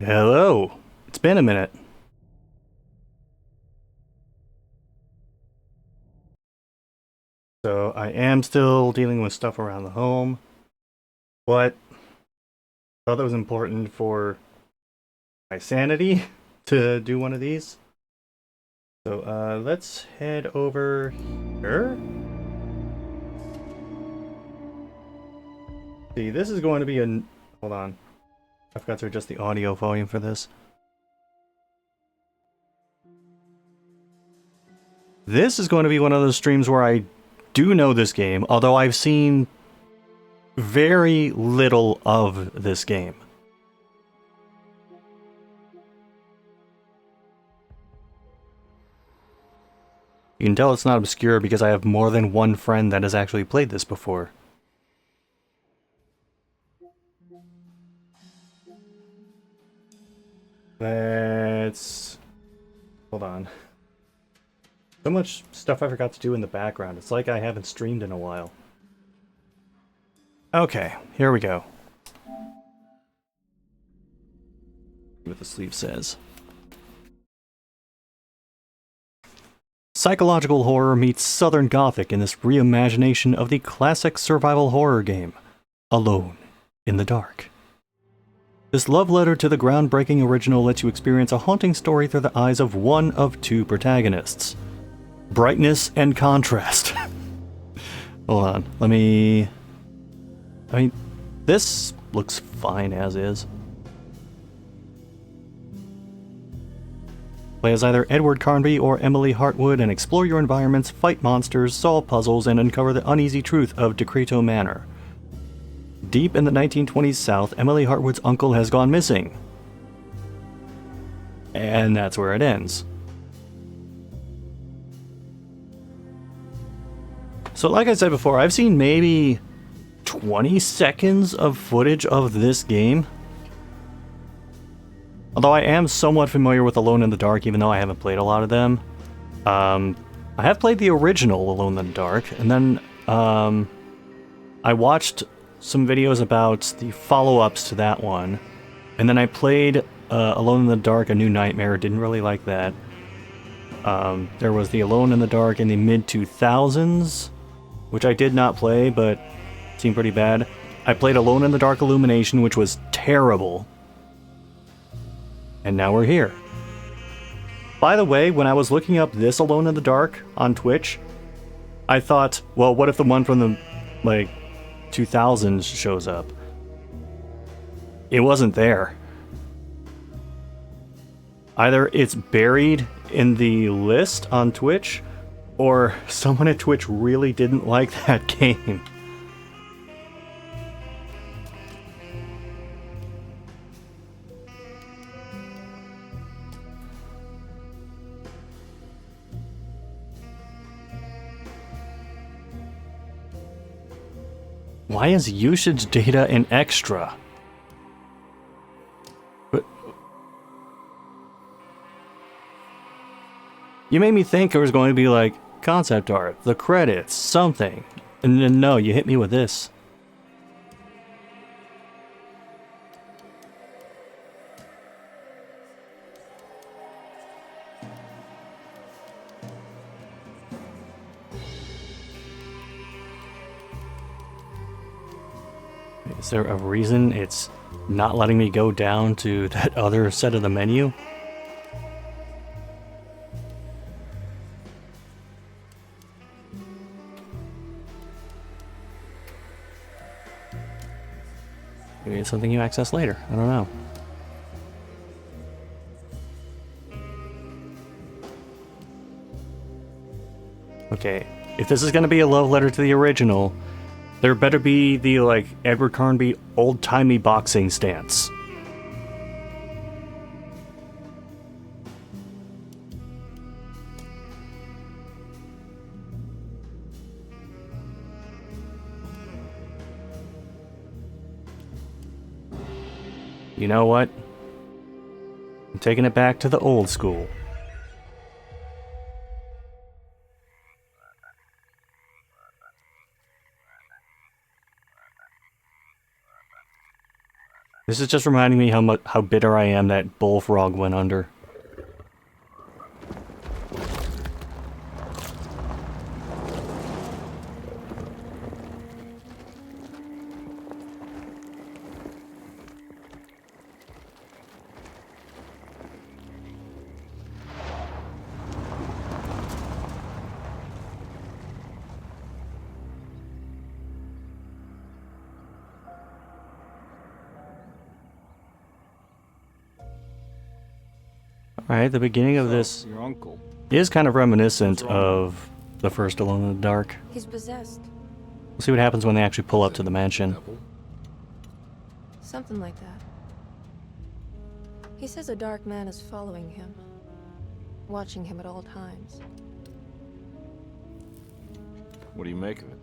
Hello. It's been a minute. So I am still dealing with stuff around the home, but I thought that was important for my sanity to do one of these. So let's head over here. See, this is going to be a... Hold on. I forgot to adjust the audio volume for this. This is going to be one of those streams where I do know this game, although I've seen very little of this game. You can tell it's not obscure because I have more than one friend that has actually played this before. Let's... Hold on. So much stuff I forgot to do in the background. It's like I haven't streamed in a while. Okay, here we go. See what the sleeve says. Psychological horror meets Southern Gothic in this reimagination of the classic survival horror game, Alone in the Dark. This love letter to the groundbreaking original lets you experience a haunting story through the eyes of one of two protagonists. Brightness and contrast. Hold on, let me... I mean, this looks fine as is. Play as either Edward Carnby or Emily Hartwood and explore your environments, fight monsters, solve puzzles, and uncover the uneasy truth of Decreto Manor. Deep in the 1920s South, Emily Hartwood's uncle has gone missing. And that's where it ends. So like I said before, I've seen maybe 20 seconds of footage of this game. Although I am somewhat familiar with Alone in the Dark, even though I haven't played a lot of them. I have played the original Alone in the Dark, and then I watched some videos about the follow-ups to that one. And then I played Alone in the Dark, A New Nightmare, didn't really like that. There was the Alone in the Dark in the mid-2000s, which I did not play, but seemed pretty bad. I played Alone in the Dark Illumination, which was terrible. And now we're here. By the way, when I was looking up this Alone in the Dark on Twitch, I thought, well, what if the one from the, 2000s shows up? It wasn't there. Either it's buried in the list on Twitch, or someone at Twitch really didn't like that game. Why is usage data an extra? But you made me think there was going to be like concept art, the credits, something. And then no, you hit me with this. Is there a reason it's not letting me go down to that other set of the menu? Maybe it's something you access later. I don't know. Okay, if this is gonna be a love letter to the original, there better be the, Edward Carnby old-timey boxing stance. You know what? I'm taking it back to the old school. This is just reminding me how bitter I am that Bullfrog went under. Alright, the beginning of this Your uncle. is kind of reminiscent of the first Alone in the Dark. He's possessed. We'll see what happens when they actually pull up to the mansion. Devil? Something like that. He says a dark man is following him, watching him at all times. What do you make of it?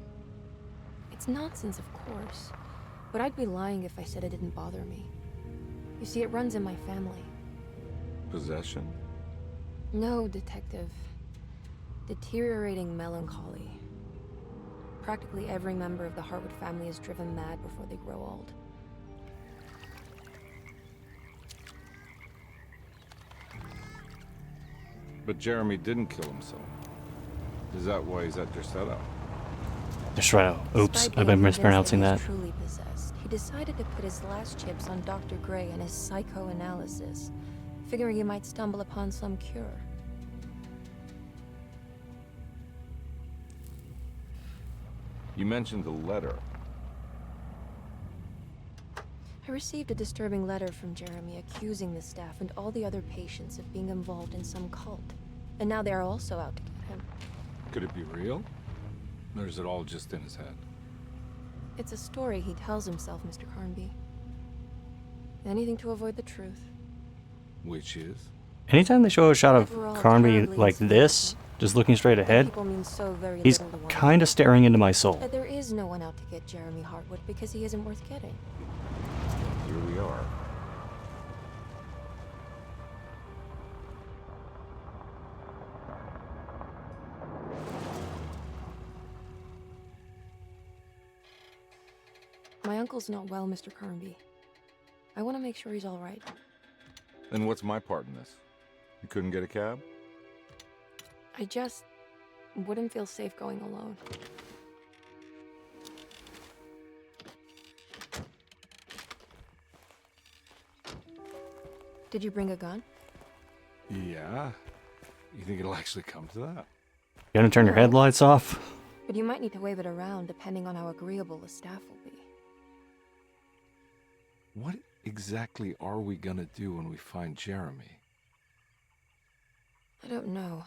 It's nonsense, of course, but I'd be lying if I said it didn't bother me. You see, it runs in my family. Possession? No, detective. Deteriorating melancholy. Practically every member of the Hartwood family is driven mad before they grow old. But Jeremy didn't kill himself. Is that why he's at your setup? Just right out. Oops, Despite I've being been convinced mispronouncing he that. was truly possessed, he decided to put his last chips on Dr. Gray and his psychoanalysis, figuring he might stumble upon some cure. You mentioned the letter. I received a disturbing letter from Jeremy accusing the staff and all the other patients of being involved in some cult. And now they are also out to get him. Could it be real? Or is it all just in his head? It's a story he tells himself, Mr. Carnby. Anything to avoid the truth. Which is? Anytime they show a shot of We're all Carnby terribly like this, just looking straight ahead, People mean so very he's little to one kind of staring into my soul. But there is no one out to get Jeremy Hartwood because he isn't worth getting. Here we are. My uncle's not well, Mr. Carnby. I want to make sure he's all right. Then what's my part in this? You couldn't get a cab? I just wouldn't feel safe going alone. Did you bring a gun? Yeah. You think it'll actually come to that? You gonna turn your headlights off? But you might need to wave it around depending on how agreeable the staff will be. What exactly are we gonna do when we find Jeremy? I don't know.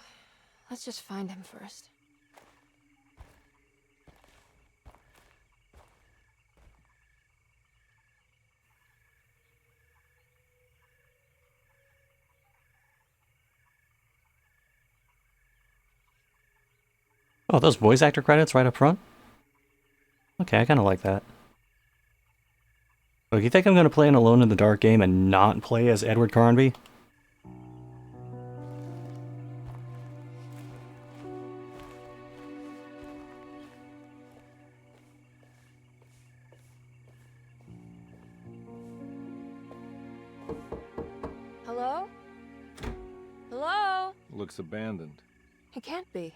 Let's just find him first. Oh, those voice actor credits right up front? Okay, I kind of like that. Look, you think I'm going to play an Alone in the Dark game and not play as Edward Carnby? Hello? Hello? Looks abandoned. It can't be.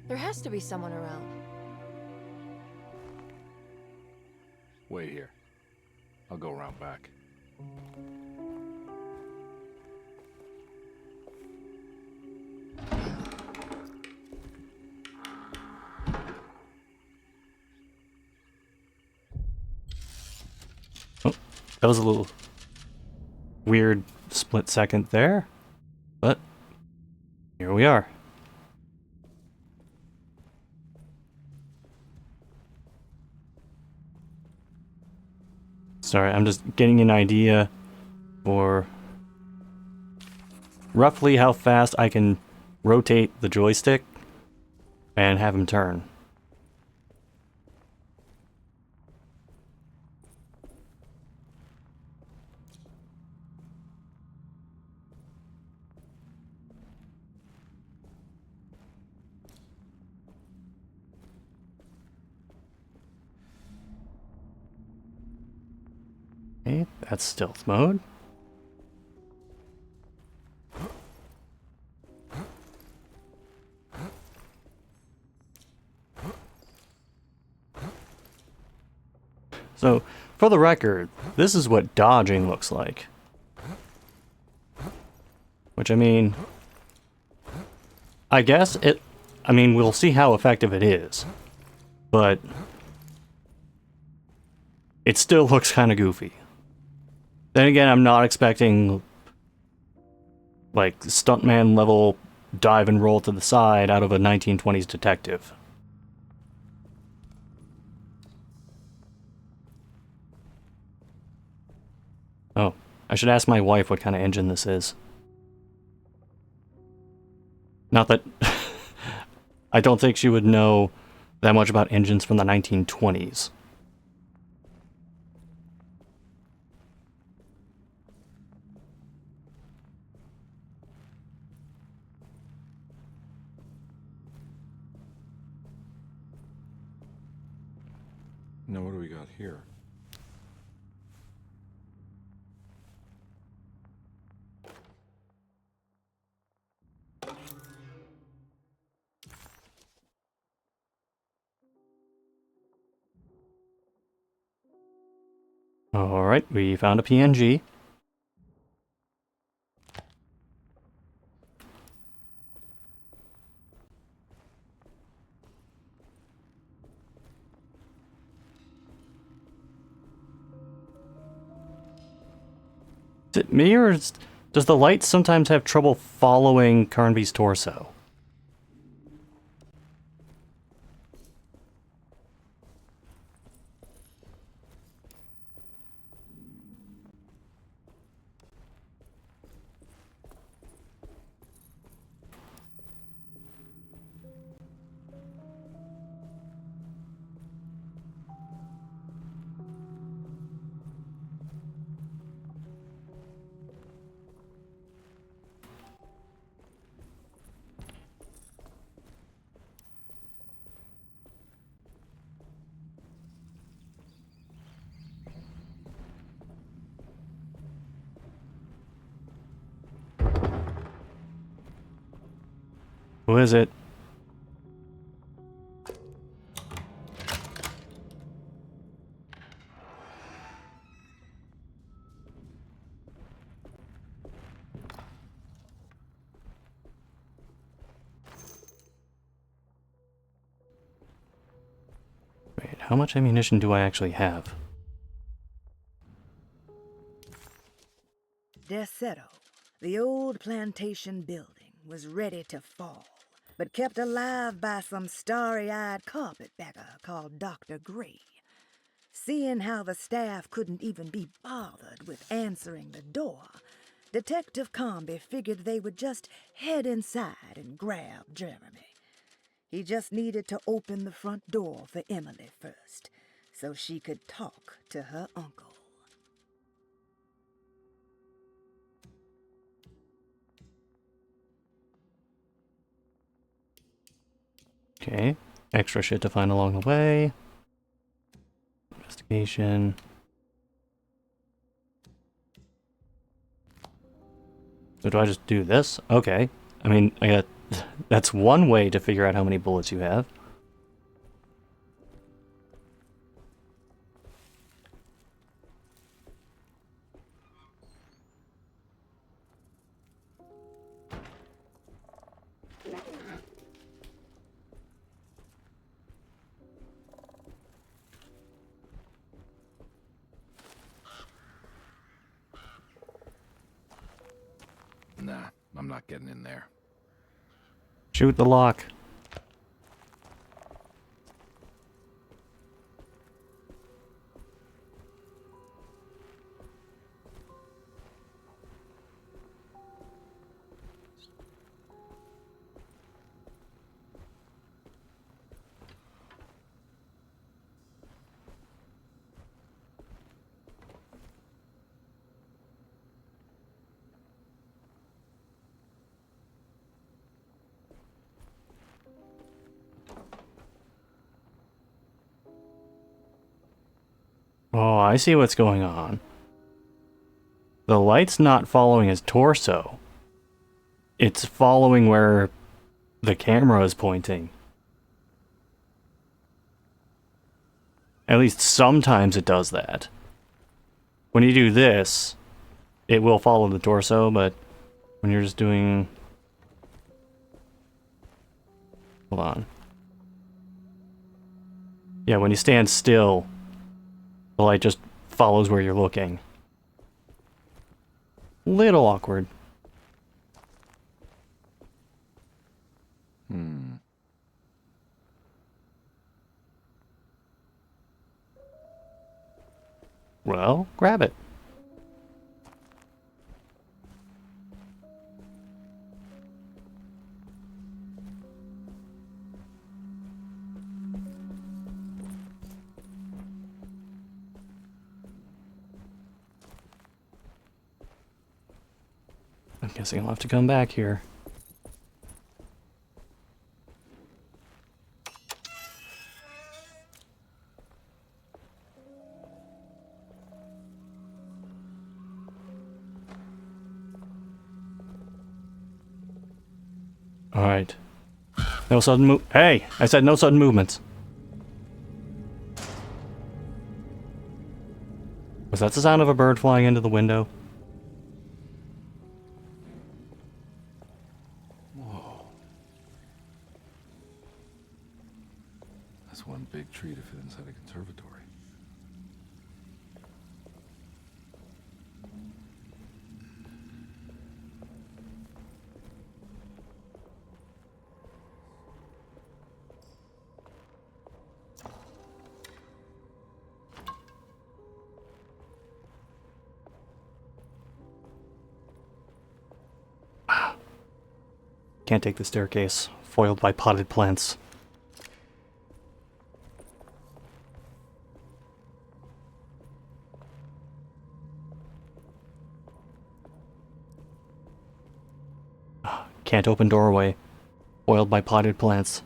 There has to be someone around. Wait here. I'll go around back. Oh, that was a little weird split second there, but here we are. Sorry, I'm just getting an idea for roughly how fast I can rotate the joystick and have him turn. Okay, That's stealth mode. So, for the record, this is what dodging looks like. Which, I mean... I guess it... I mean, we'll see how effective it is. But... it still looks kind of goofy. Then again, I'm not expecting... like, stuntman level dive and roll to the side out of a 1920s detective. Oh, I should ask my wife what kind of engine this is. Not that... I don't think she would know that much about engines from the 1920s. Now what do we got here? Alright, we found a PNG. Is it me, or does the light sometimes have trouble following Carnby's torso? Who is it? Wait, how much ammunition do I actually have? Desetto, the old plantation building, was ready to fall, but kept alive by some starry-eyed carpetbagger called Dr. Gray. Seeing how the staff couldn't even be bothered with answering the door, Detective Carnby figured they would just head inside and grab Jeremy. He just needed to open the front door for Emily first, so she could talk to her uncle. Okay, extra shit to find along the way. Investigation. So do I just do this? Okay. I mean, I got... that's one way to figure out how many bullets you have. Nah, I'm not getting in there. Shoot the lock. Oh, I see what's going on. The light's not following his torso. It's following where the camera is pointing. At least sometimes it does that. When you do this, it will follow the torso, but when you're just doing... Hold on. Yeah, when you stand still, the light just follows where you're looking. Little awkward. Well, grab it. I'm guessing I'll have to come back here. Alright. No sudden move. Hey! I said no sudden movements. Was that the sound of a bird flying into the window? Whoa. That's one big tree to fit inside a conservatory. Can't take the staircase, foiled by potted plants. Can't open doorway, foiled by potted plants.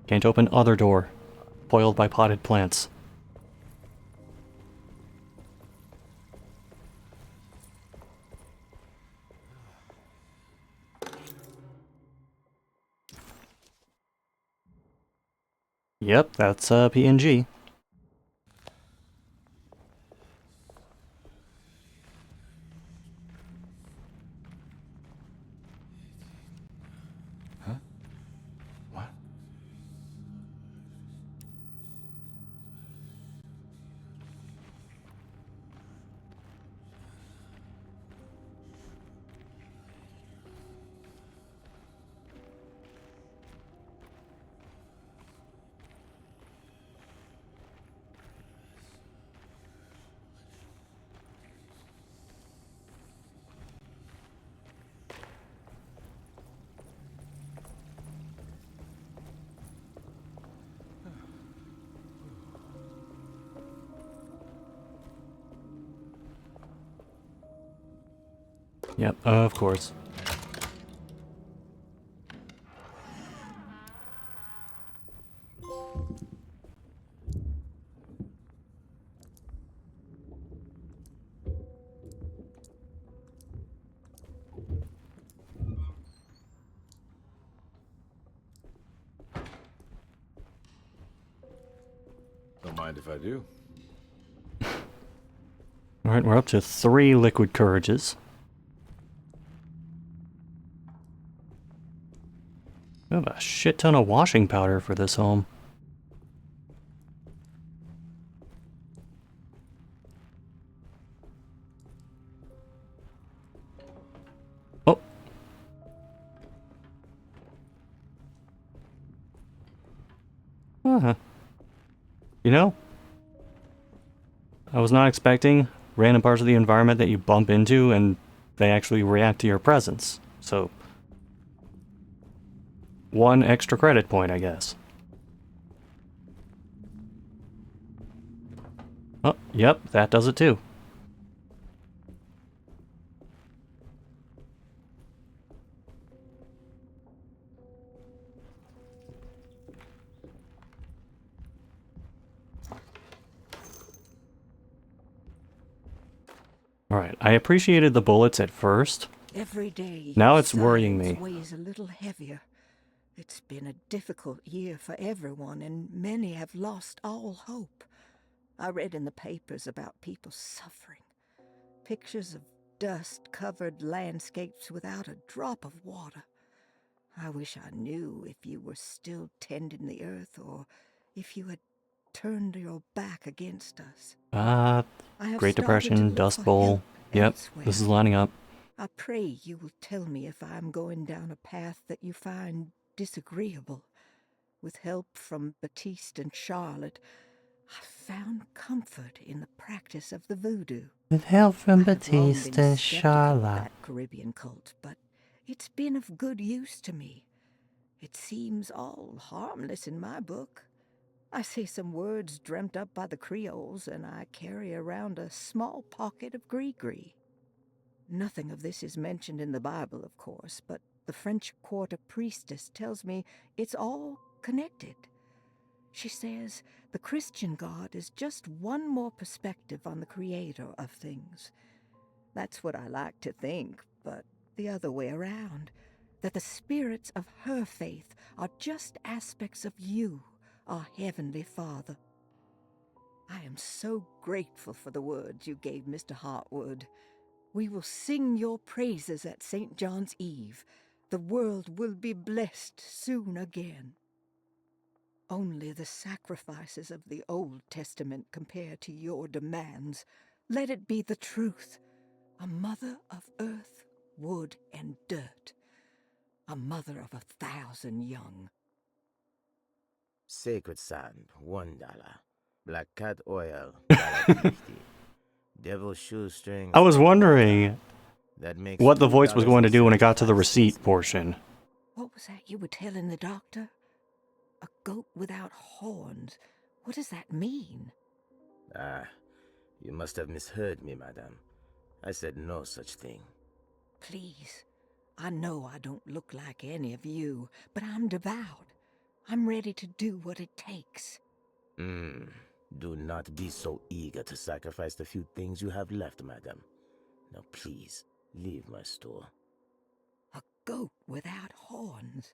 Can't open other door, foiled by potted plants. Yep, that's PNG. Huh? What? Yep, of course. Don't mind if I do. Alright, we're up to 3 liquid courages. We have a shit ton of washing powder for this home. Oh. You know, I was not expecting random parts of the environment that you bump into and they actually react to your presence. So, 1 extra credit point, I guess. Oh, yep, that does it too. Alright, I appreciated the bullets at first. Every day, Now your it's worrying silence me. weighs a little heavier. It's been a difficult year for everyone, and many have lost all hope. I read in the papers about people suffering. Pictures of dust-covered landscapes without a drop of water. I wish I knew if you were still tending the earth or if you had turned your back against us. I have Great started to Depression, look Dust for Bowl. help Yep, elsewhere. this is lining up. I pray you will tell me if I am going down a path that you find disagreeable. With help from Baptiste and Charlotte, I found comfort in the practice of the voodoo. With help from I have long Baptiste been and skeptical of Charlotte. that Caribbean cult, but it's been of good use to me. It seems all harmless in my book. I say some words dreamt up by the Creoles, and I carry around a small pocket of gree-gree. Nothing of this is mentioned in the Bible, of course, but the French Quarter priestess tells me it's all connected. She says the Christian God is just one more perspective on the creator of things. That's what I like to think, but the other way around, that the spirits of her faith are just aspects of you, our Heavenly Father. I am so grateful for the words you gave Mr. Hartwood. We will sing your praises at St. John's Eve. The world will be blessed soon again. Only the sacrifices of the Old Testament compare to your demands. Let it be the truth. A mother of earth, wood, and dirt. A mother of 1,000 young. Sacred sand, $1. Black cat oil, $1.50. Devil shoestrings. I was wondering That makes what the voice was going to do when it got to the $2.75 receipt portion. What was that you were telling the doctor? A goat without horns. What does that mean? Ah, you must have misheard me, madame. I said no such thing. Please, I know I don't look like any of you, but I'm devout. I'm ready to do what it takes. Do not be so eager to sacrifice the few things you have left, madame. Now please, leave my store. A goat without horns.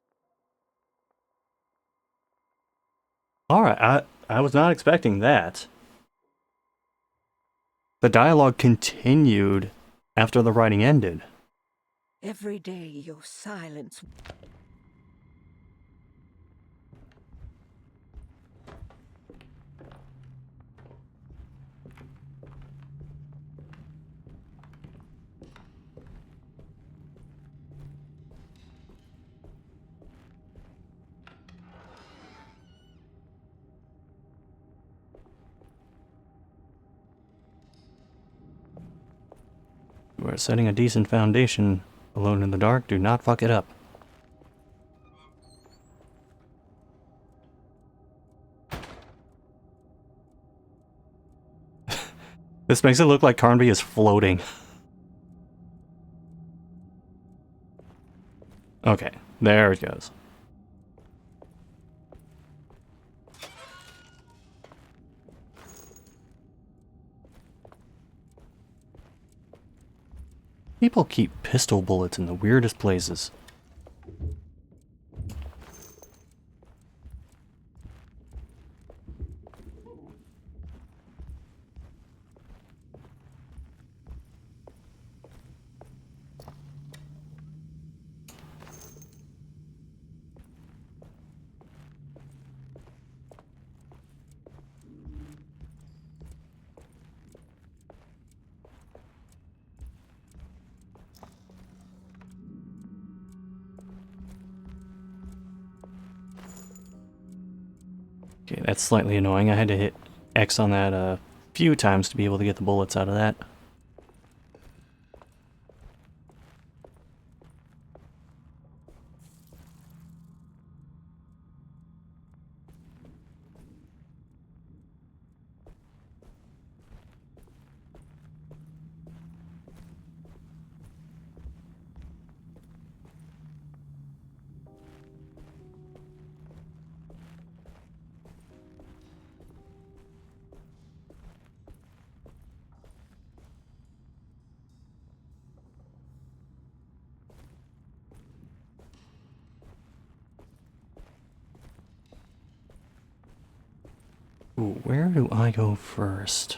Alright, I was not expecting that. The dialogue continued after the writing ended. Every day your silence... We're setting a decent foundation. Alone in the dark, do not fuck it up. This makes it look like Carnby is floating. Okay, there it goes. People keep pistol bullets in the weirdest places. Okay, that's slightly annoying. I had to hit X on that a few times to be able to get the bullets out of that. Ooh, where do I go first?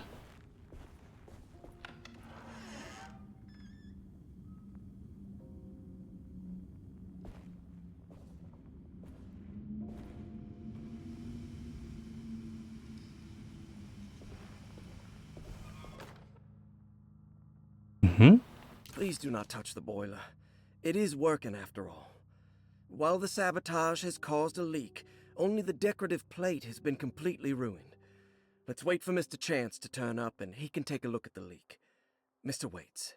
Mm-hmm. Please do not touch the boiler. It is working after all. While the sabotage has caused a leak, only the decorative plate has been completely ruined. Let's wait for Mr. Chance to turn up and he can take a look at the leak. Mr. Waits.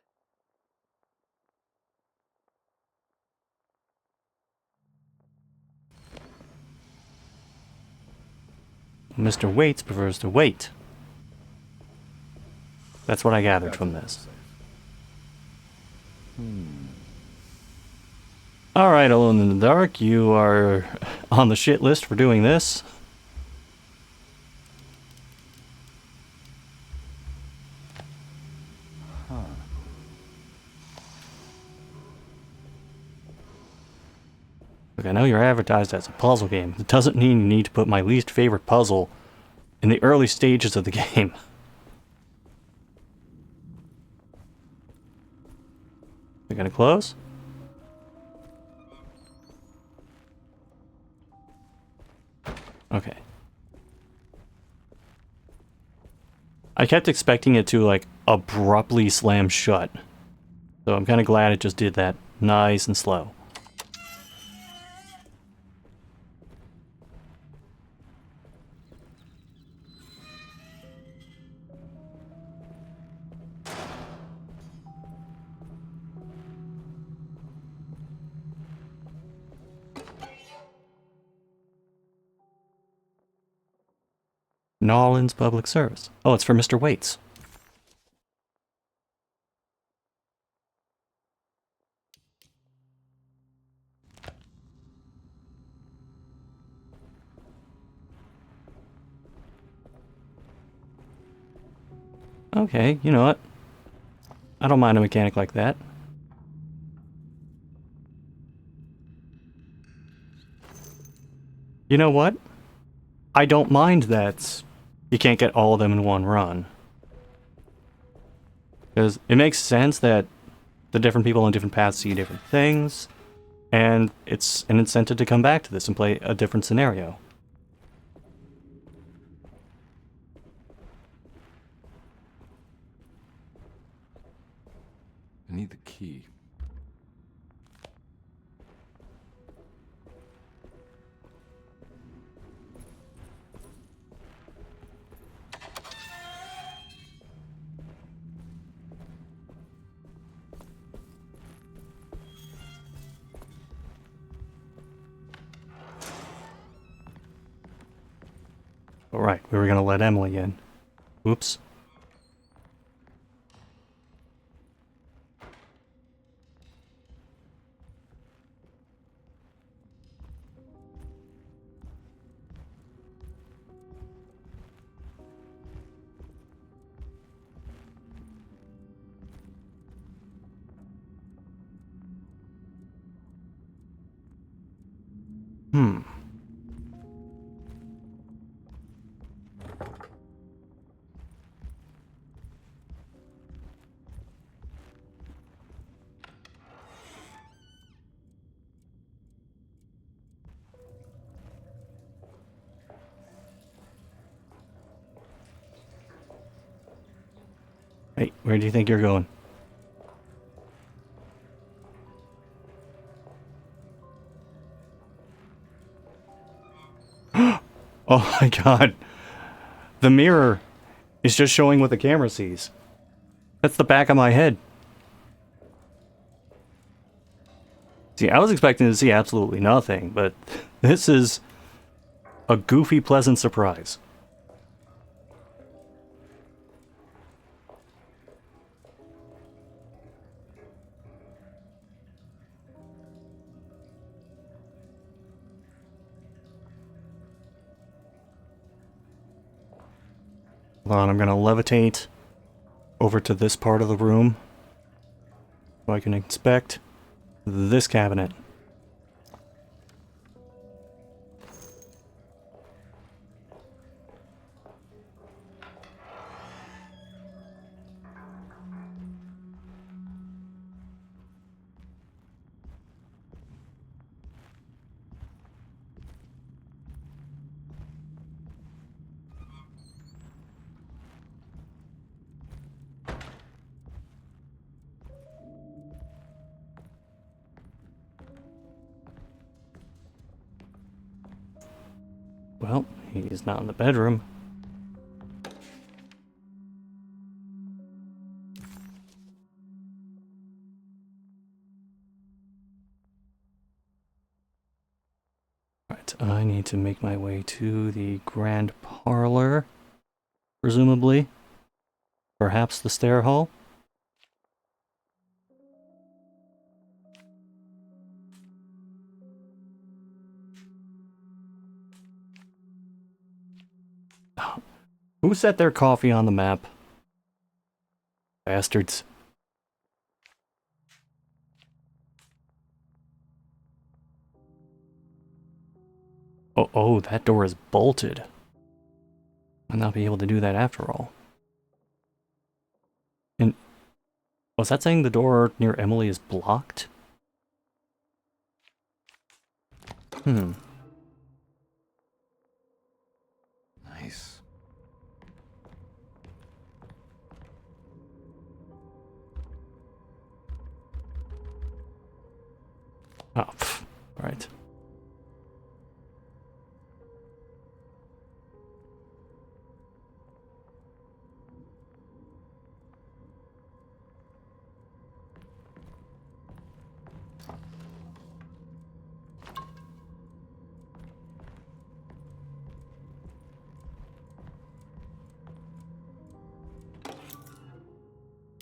Mr. Waits prefers to wait. That's what I gathered from this. Alright, Alone in the Dark, you are on the shit list for doing this. Look, I know you're advertised as a puzzle game. It doesn't mean you need to put my least favorite puzzle in the early stages of the game. We're gonna close? Okay. I kept expecting it to, like, abruptly slam shut. So I'm kind of glad it just did that nice and slow. Nolan's Public Service. Oh, it's for Mr. Waits. Okay, you know what? I don't mind a mechanic like that. You know what? I don't mind that you can't get all of them in one run. Because it makes sense that the different people on different paths see different things, and it's an incentive to come back to this and play a different scenario. I need the key. Alright, we were gonna let Emily in. Oops. Hmm. Hey, where do you think you're going? Oh my god. The mirror is just showing what the camera sees. That's the back of my head. See, I was expecting to see absolutely nothing, but this is a goofy, pleasant surprise. Hold on, I'm gonna levitate over to this part of the room so I can inspect this cabinet. Well, he's not in the bedroom. Right, I need to make my way to the grand parlor, presumably. Perhaps the stair hall? Who set their coffee on the map? Bastards. Oh, that door is bolted. I'll not be able to do that after all. And was that saying the door near Emily is blocked? Hmm. Nice. Oh, right.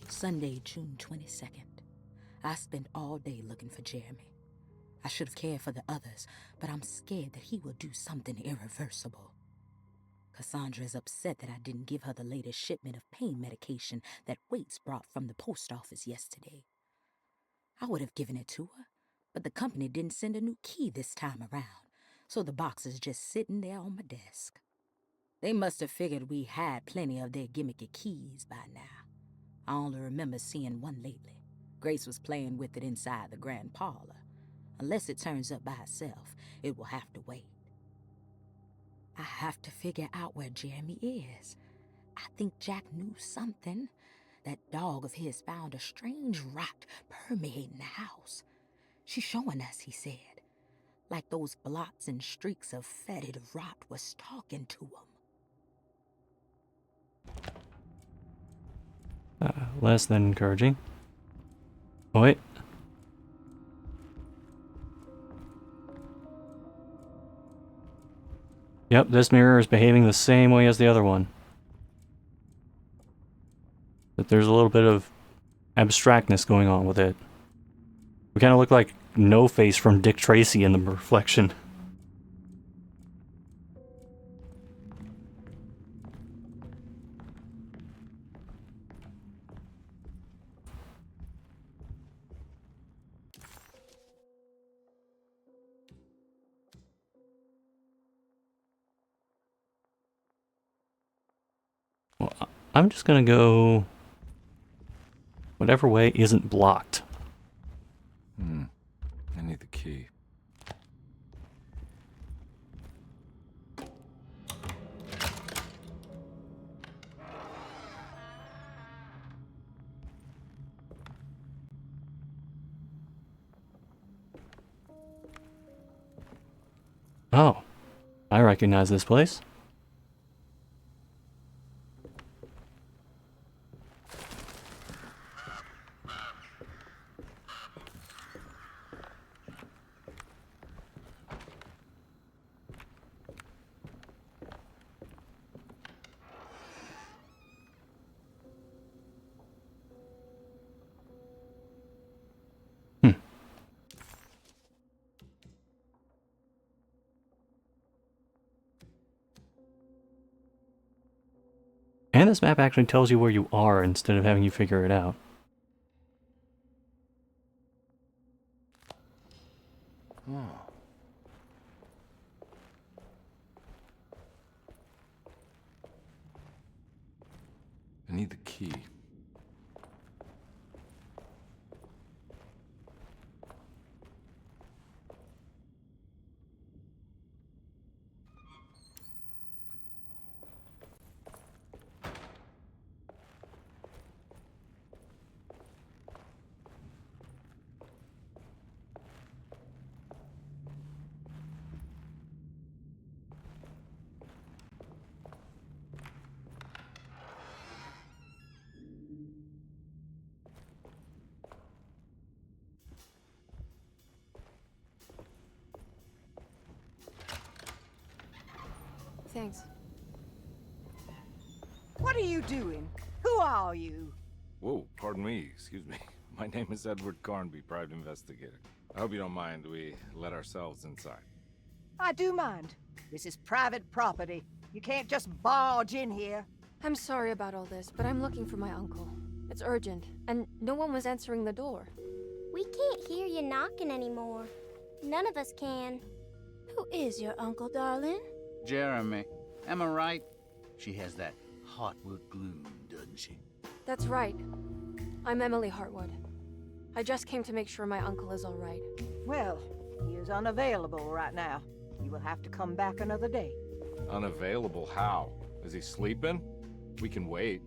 Sunday, June 22nd. I spent all day looking for Jeremy. I should have cared for the others, but I'm scared that he will do something irreversible. Cassandra is upset that I didn't give her the latest shipment of pain medication that Waits brought from the post office yesterday. I would have given it to her, but the company didn't send a new key this time around, so the box is just sitting there on my desk. They must have figured we had plenty of their gimmicky keys by now. I only remember seeing one lately. Grace was playing with it inside the grand parlor. Unless it turns up by itself, it will have to wait. I have to figure out where Jeremy is. I think Jack knew something. That dog of his found a strange rot permeating the house. She's showing us, he said. Like those blots and streaks of fetid rot was talking to him. Less than encouraging. Oh, wait. Yep, this mirror is behaving the same way as the other one. But there's a little bit of abstractness going on with it. We kind of look like No-Face from Dick Tracy in the reflection. Well, I'm just gonna go whatever way isn't blocked. I need the key. Oh, I recognize this place. And this map actually tells you where you are instead of having you figure it out. Oh. I need the key. thanks. What are you doing? Who are you? Whoa, pardon me, excuse me. My name is Edward Carnby, private investigator. I hope you don't mind we let ourselves inside. I do mind. This is private property. You can't just barge in here. I'm sorry about all this, but I'm looking for my uncle. It's urgent, and no one was answering the door. We can't hear you knocking anymore. None of us can. Who is your uncle, darling? Jeremy. Am I right? She has that Heartwood gloom, doesn't she? That's right. I'm Emily Hartwood. I just came to make sure my uncle is all right. Well, he is unavailable right now. You will have to come back another day. Unavailable how? Is he sleeping? We can wait.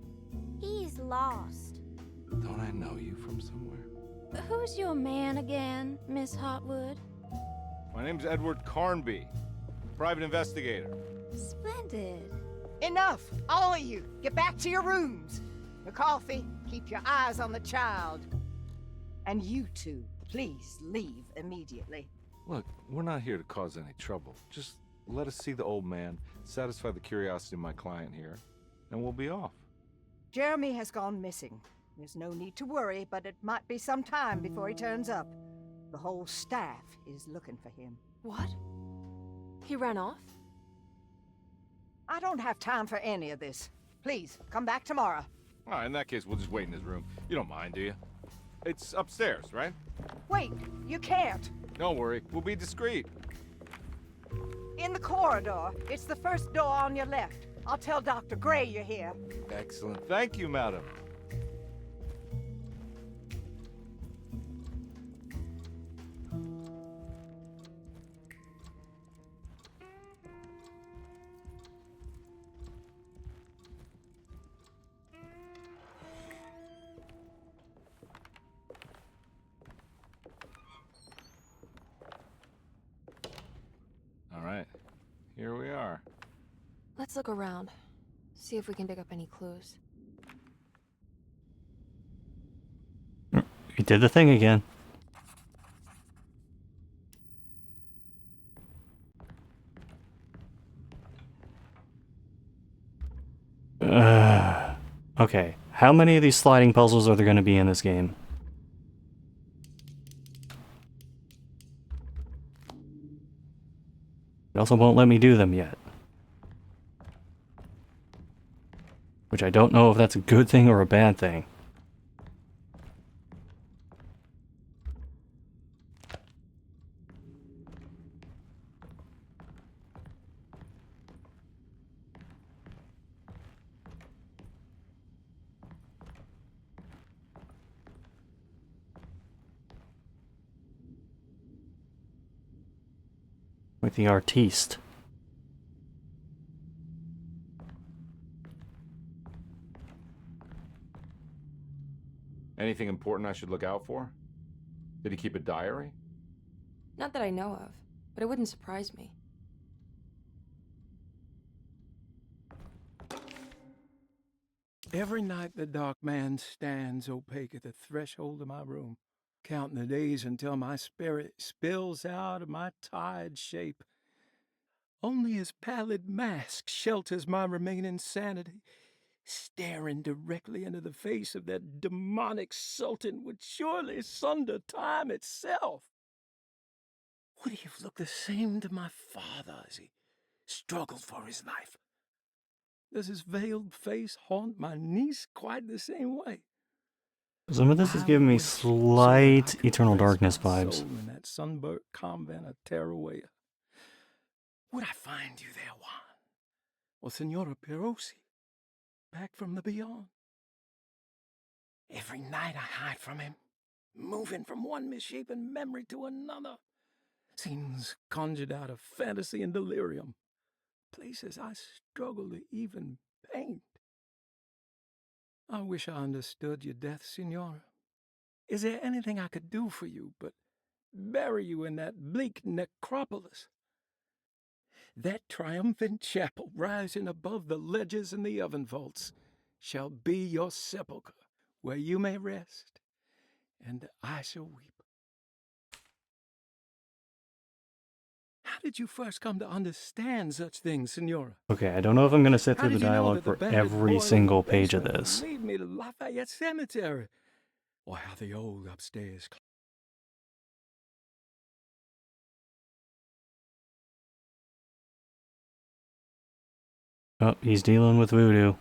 He's lost. Don't I know you from somewhere? Who's your man again, Miss Hartwood? My name's Edward Carnby, private investigator. Splendid. Enough! All of you! Get back to your rooms! McCarthy, keep your eyes on the child. And you two, please leave immediately. Look, we're not here to cause any trouble. Just let us see the old man, satisfy the curiosity of my client here, and we'll be off. Jeremy has gone missing. There's no need to worry, but it might be some time before he turns up. The whole staff is looking for him. What? He ran off? I don't have time for any of this. Please, come back tomorrow. All right, in that case, we'll just wait in his room. You don't mind, do you? It's upstairs, right? Wait, you can't. Don't worry, we'll be discreet. In the corridor. It's the first door on your left. I'll tell Dr. Gray you're here. Excellent. Thank you, madam. All right, here we are. Let's look around. See if we can dig up any clues. He did the thing again. Okay, how many of these sliding puzzles are there going to be in this game? It also won't let me do them yet. Which I don't know if that's a good thing or a bad thing. Like the artiste. Anything important I should look out for? Did he keep a diary? Not that I know of, but it wouldn't surprise me. Every night the dark man stands opaque at the threshold of my room, counting the days until my spirit spills out of my tired shape. Only his pallid mask shelters my remaining sanity. Staring directly into the face of that demonic sultan would surely sunder time itself. Would he have looked the same to my father as he struggled for his life? Does his veiled face haunt my niece quite the same way? Some of this is giving me slight Eternal Darkness vibes. In that sunburnt convent of Teruel. Would I find you there, Juan? Or Senora Perosi, back from the beyond? Every night I hide from him, moving from one misshapen memory to another. Scenes conjured out of fantasy and delirium. Places I struggle to even paint. I wish I understood your death, Senora. Is there anything I could do for you but bury you in that bleak necropolis? That triumphant chapel rising above the ledges and the oven vaults shall be your sepulchre, where you may rest, and I shall weep. did you first come to understand such things, Senora? Okay, I don't know if I'm gonna sit How through the did you know dialogue that the for bandit every boiler single in the page of basement this. would lead me to Lafayette Cemetery? Or how the old upstairs... Oh, he's dealing with voodoo.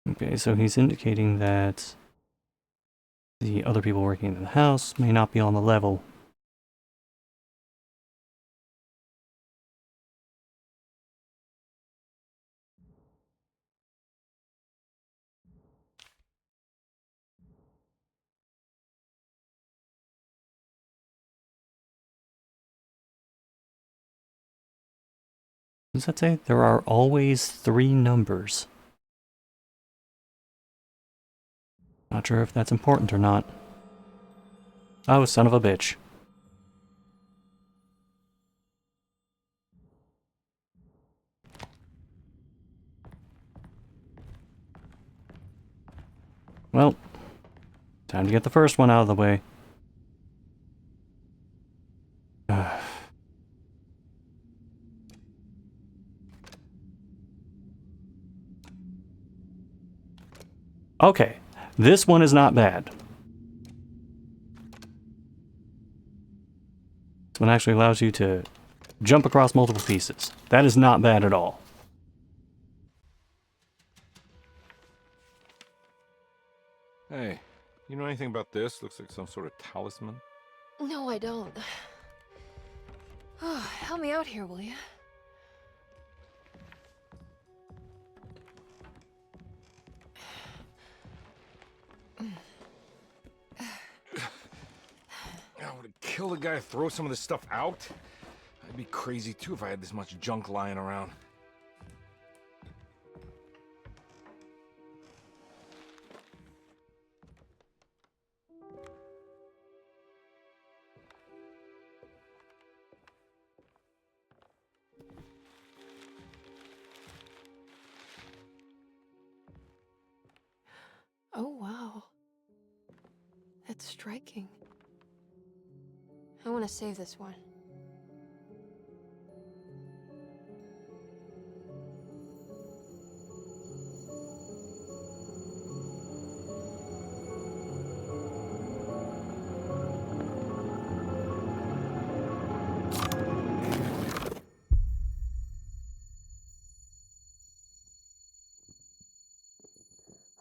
Okay, so he's indicating that the other people working in the house may not be on the level. What does that say? There are always 3 numbers. Not sure if that's important or not. Oh, son of a bitch. Well, time to get the first one out of the way. Okay, this one is not bad. This one actually allows you to jump across multiple pieces. That is not bad at all. Hey, you know anything about this? Looks like some sort of talisman. No, I don't. Oh, help me out here, will you? I would kill a guy to throw some of this stuff out. I'd be crazy too if I had this much junk lying around. Oh, wow. That's striking. I want to save this one.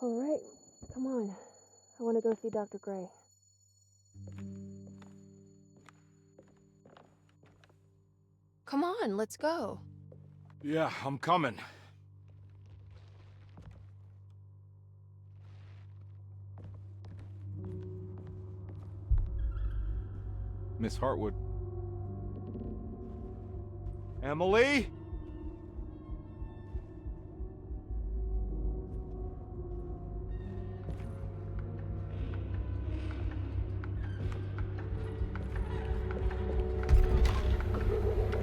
All right, come on. I want to go see Dr. Gray. Come on, let's go. Yeah, I'm coming. Miss Hartwood. Emily?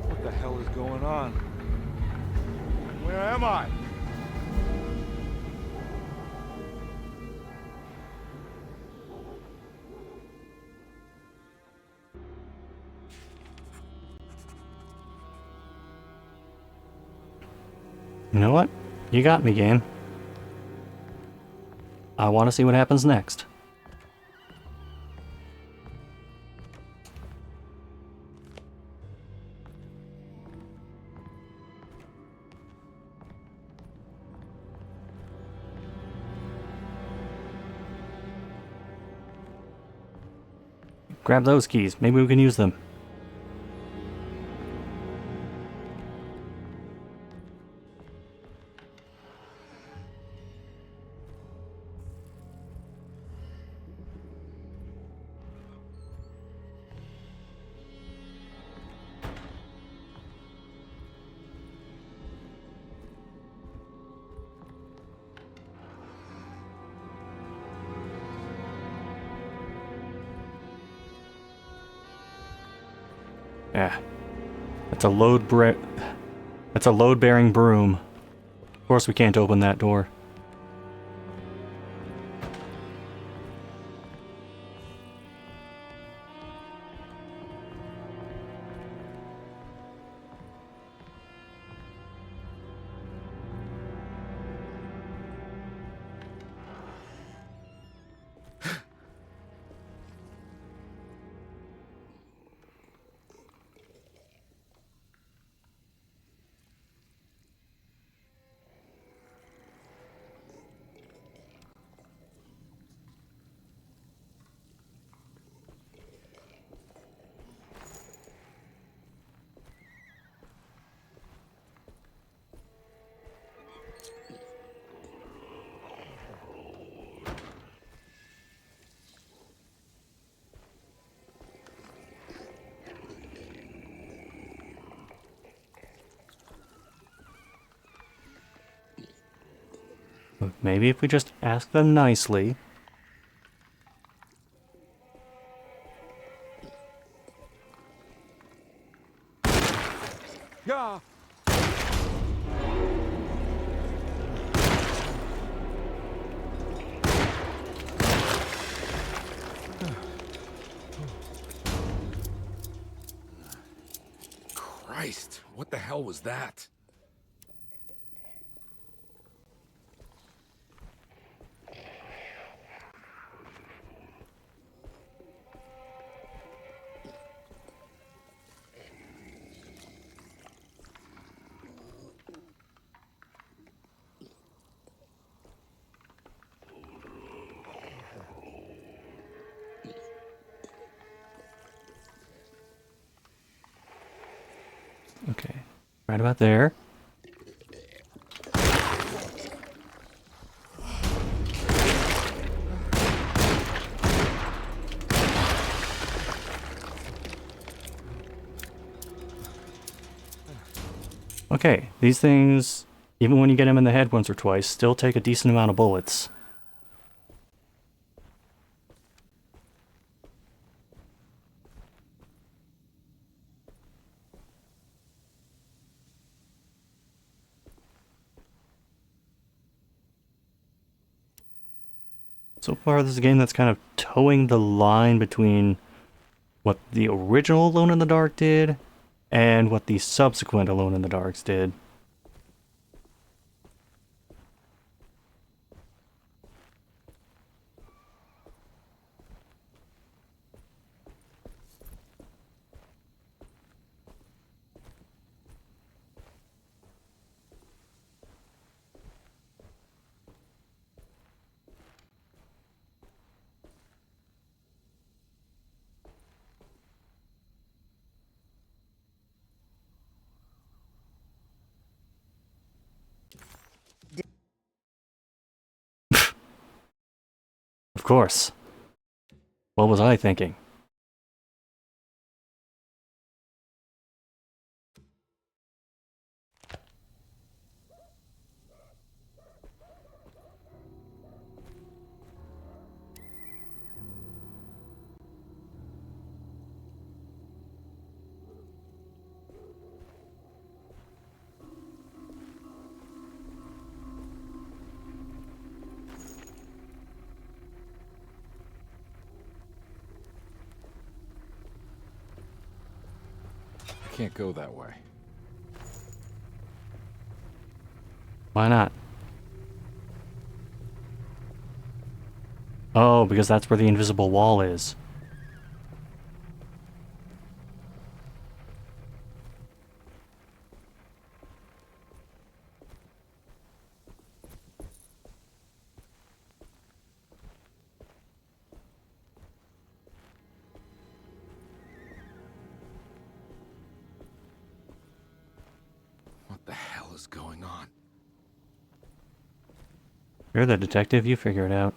What the hell is going on? Where am I? You know what? You got me, game. I want to see what happens next. Grab those keys. Maybe we can use them. Yeah. That's a That's a load-bearing broom. Of course we can't open that door. Maybe if we just ask them nicely. Yeah. Christ, what the hell was that? Okay, right about there. Okay, these things, even when you get them in the head once or twice, still take a decent amount of bullets. So far, this is a game that's kind of towing the line between what the original Alone in the Dark did and what the subsequent Alone in the Darks did. Of course. What was I thinking? I can't go that way. Why not? Oh, because that's where the invisible wall is. What the hell is going on? You're the detective, you figure it out.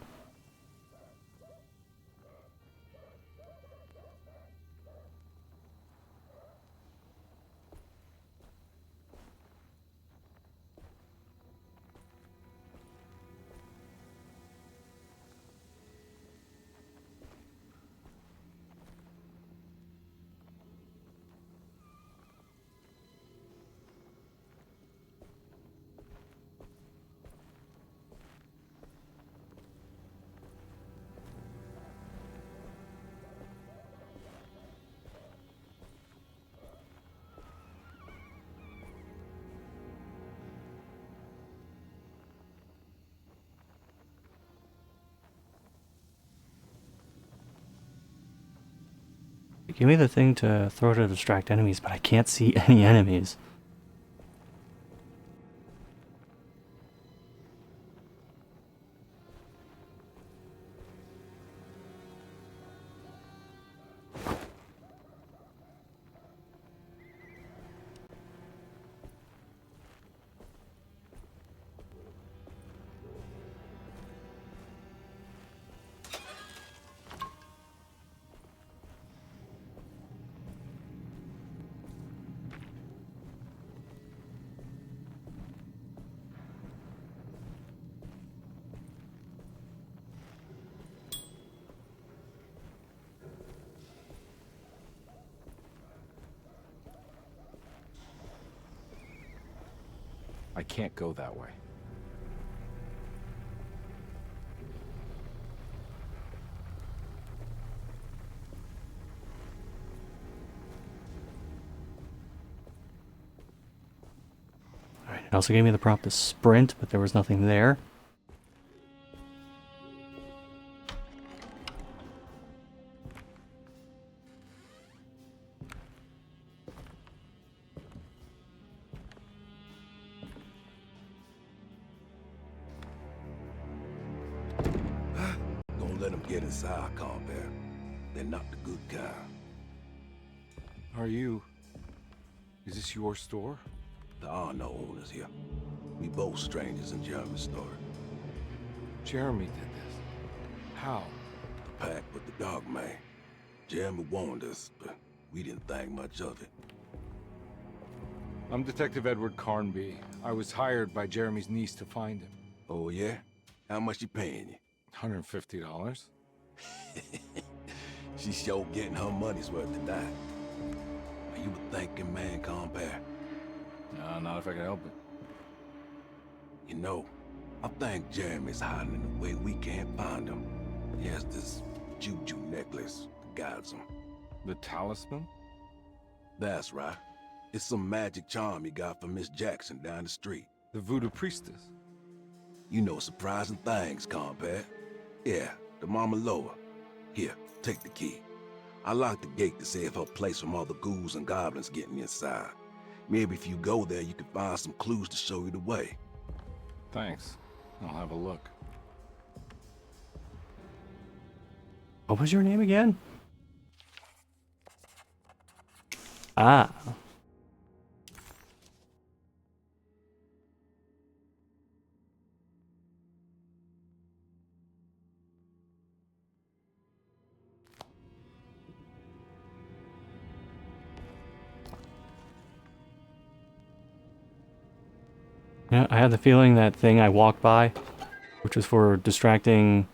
Give me the thing to throw to distract enemies, but I can't see any enemies. I can't go that way. Alright, it also gave me the prompt to sprint, but there was nothing there. Don't let them get inside, Carnby. They're not the good kind. Are you... Is this your store? There are no owners here. We both strangers in Jeremy's store. Jeremy did this. How? The pact with the dog man. Jeremy warned us, but we didn't think much of it. I'm Detective Edward Carnby. I was hired by Jeremy's niece to find him. Oh, yeah? How much she paying you? $150. She's sure getting her money's worth tonight. Are you a thinking man, Carnby? No, not if I can help it. You know, I think Jeremy's hiding in a way we can't find him. He has this juju necklace that guides him. The talisman? That's right. It's some magic charm he got from Miss Jackson down the street. The voodoo priestess? You know surprising things, Carnby. Yeah, the Mama Loa. Here, take the key. I locked the gate to save her place from all the ghouls and goblins getting inside. Maybe if you go there, you can find some clues to show you the way. Thanks. I'll have a look. What was your name again? Ah. Yeah, I had the feeling that thing I walked by, which was for distracting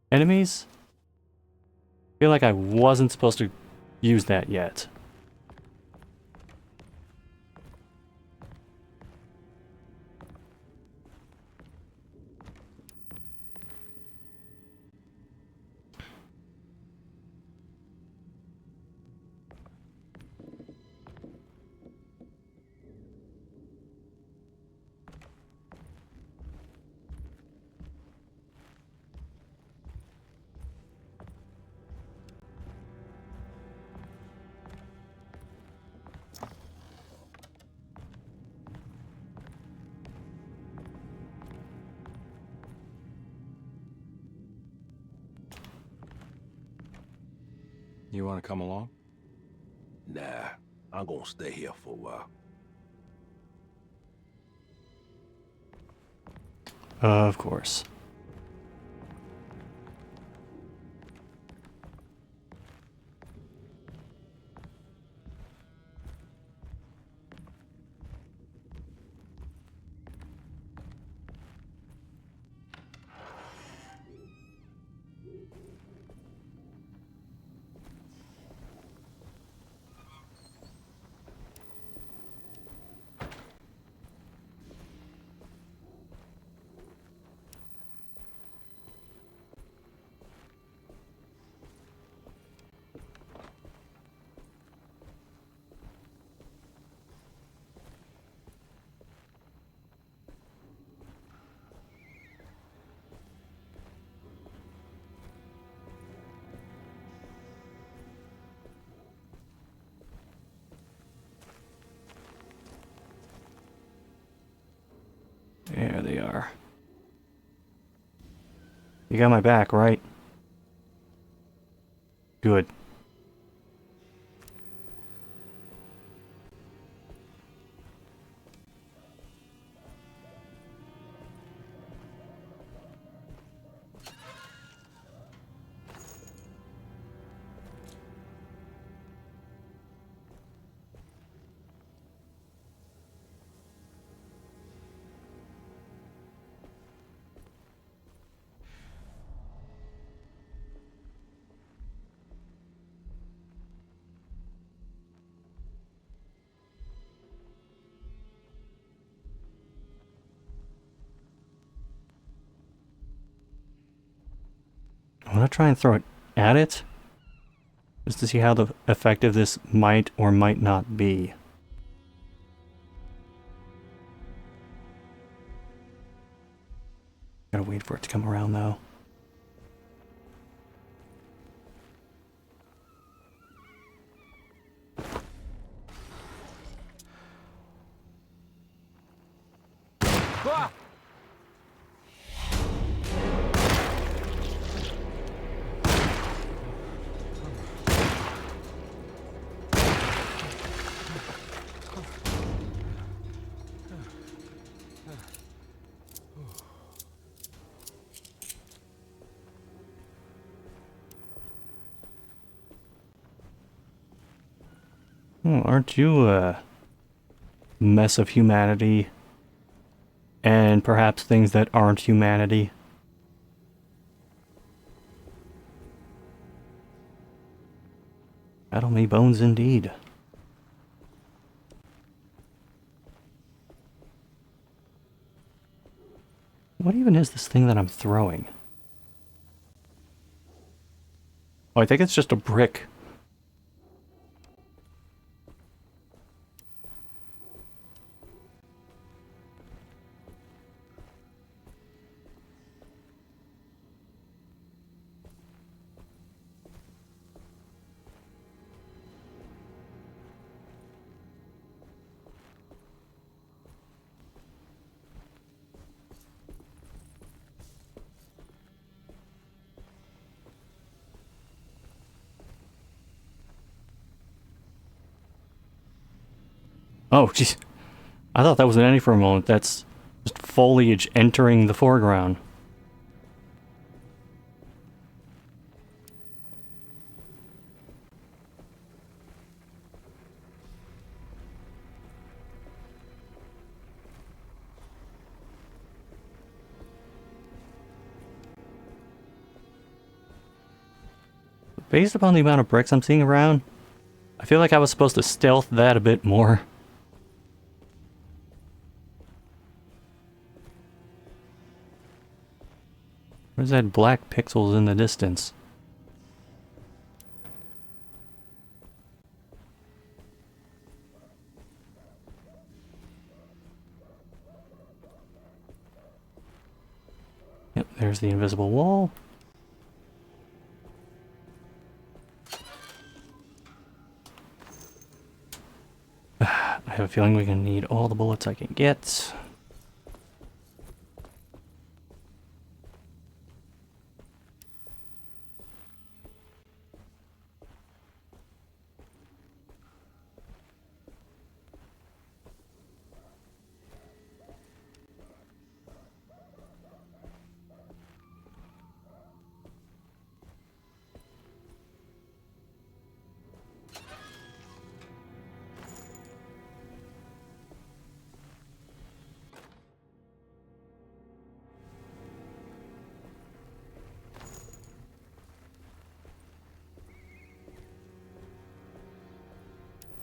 enemies, I feel like I wasn't supposed to use that yet. You want to come along? Nah, I'm gonna stay here for a while. Of course. You got my back, right? Good. I want to try and throw it at it, just to see how effective this might or might not be. Gotta wait for it to come around, though. Ah! Oh, aren't you a mess of humanity? And perhaps things that aren't humanity? Battle me bones indeed. What even is this thing that I'm throwing? Oh, I think it's just a brick. Oh, jeez. I thought that was an any for a moment. That's just foliage entering the foreground. Based upon the amount of bricks I'm seeing around, I feel like I was supposed to stealth that a bit more. Where's that black pixels in the distance? Yep, there's the invisible wall. I have a feeling we're gonna need all the bullets I can get.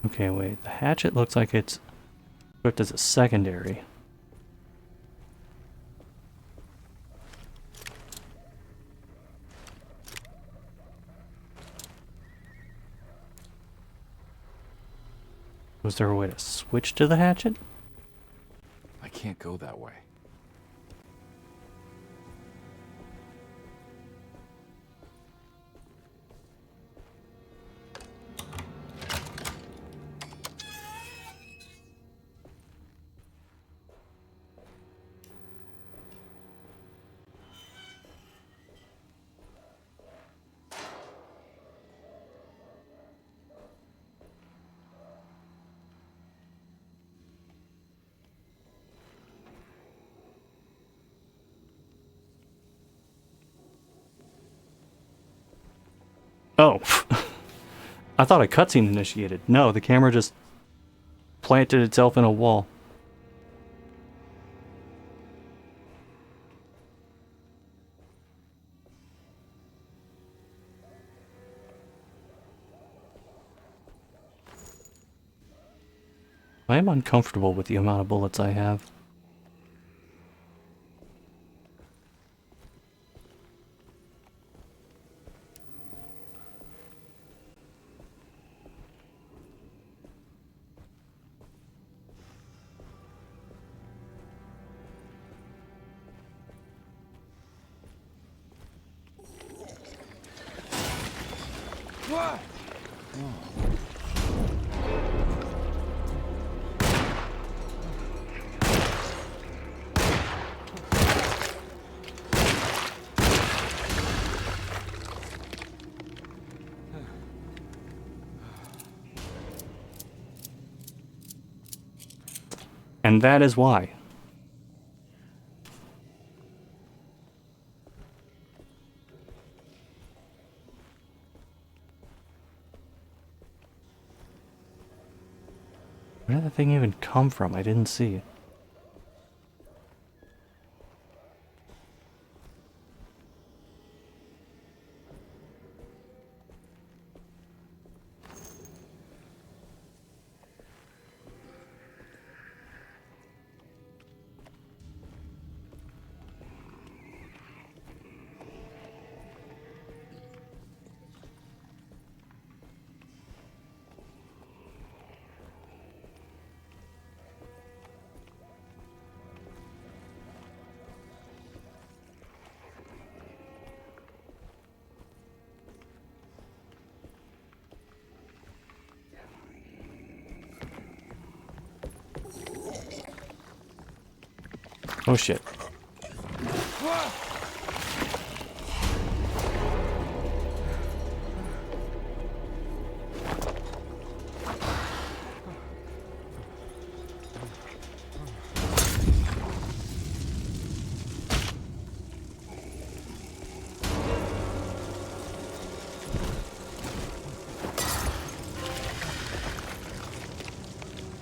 Okay, wait. The hatchet looks like it's equipped as a secondary. Was there a way to switch to the hatchet? I can't go that way. Oh. I thought a cutscene initiated. No, the camera just planted itself in a wall. I am uncomfortable with the amount of bullets I have. And that is why. Where did that thing even come from? I didn't see it. Oh shit.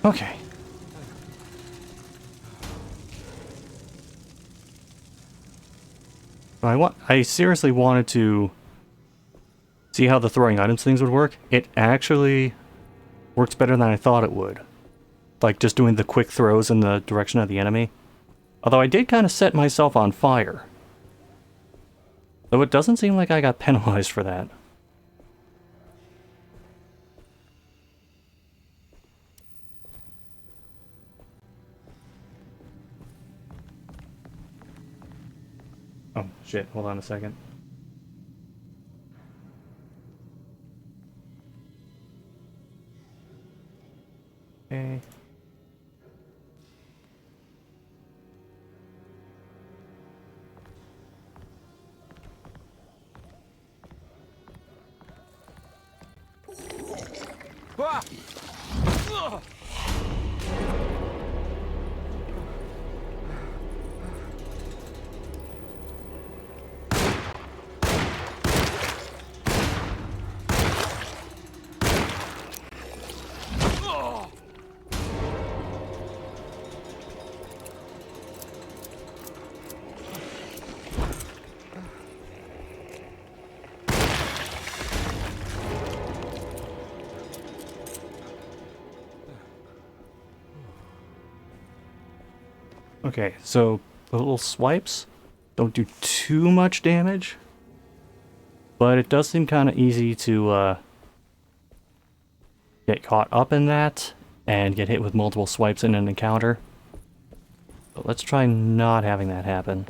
Okay. I seriously wanted to see how the throwing items things would work. It actually works better than I thought it would. Like just doing the quick throws in the direction of the enemy. Although I did kind of set myself on fire. Though it doesn't seem like I got penalized for that. Oh, shit. Hold on a second. Okay. Okay, so the little swipes don't do too much damage, but it does seem kind of easy to get caught up in that and get hit with multiple swipes in an encounter. But let's try not having that happen.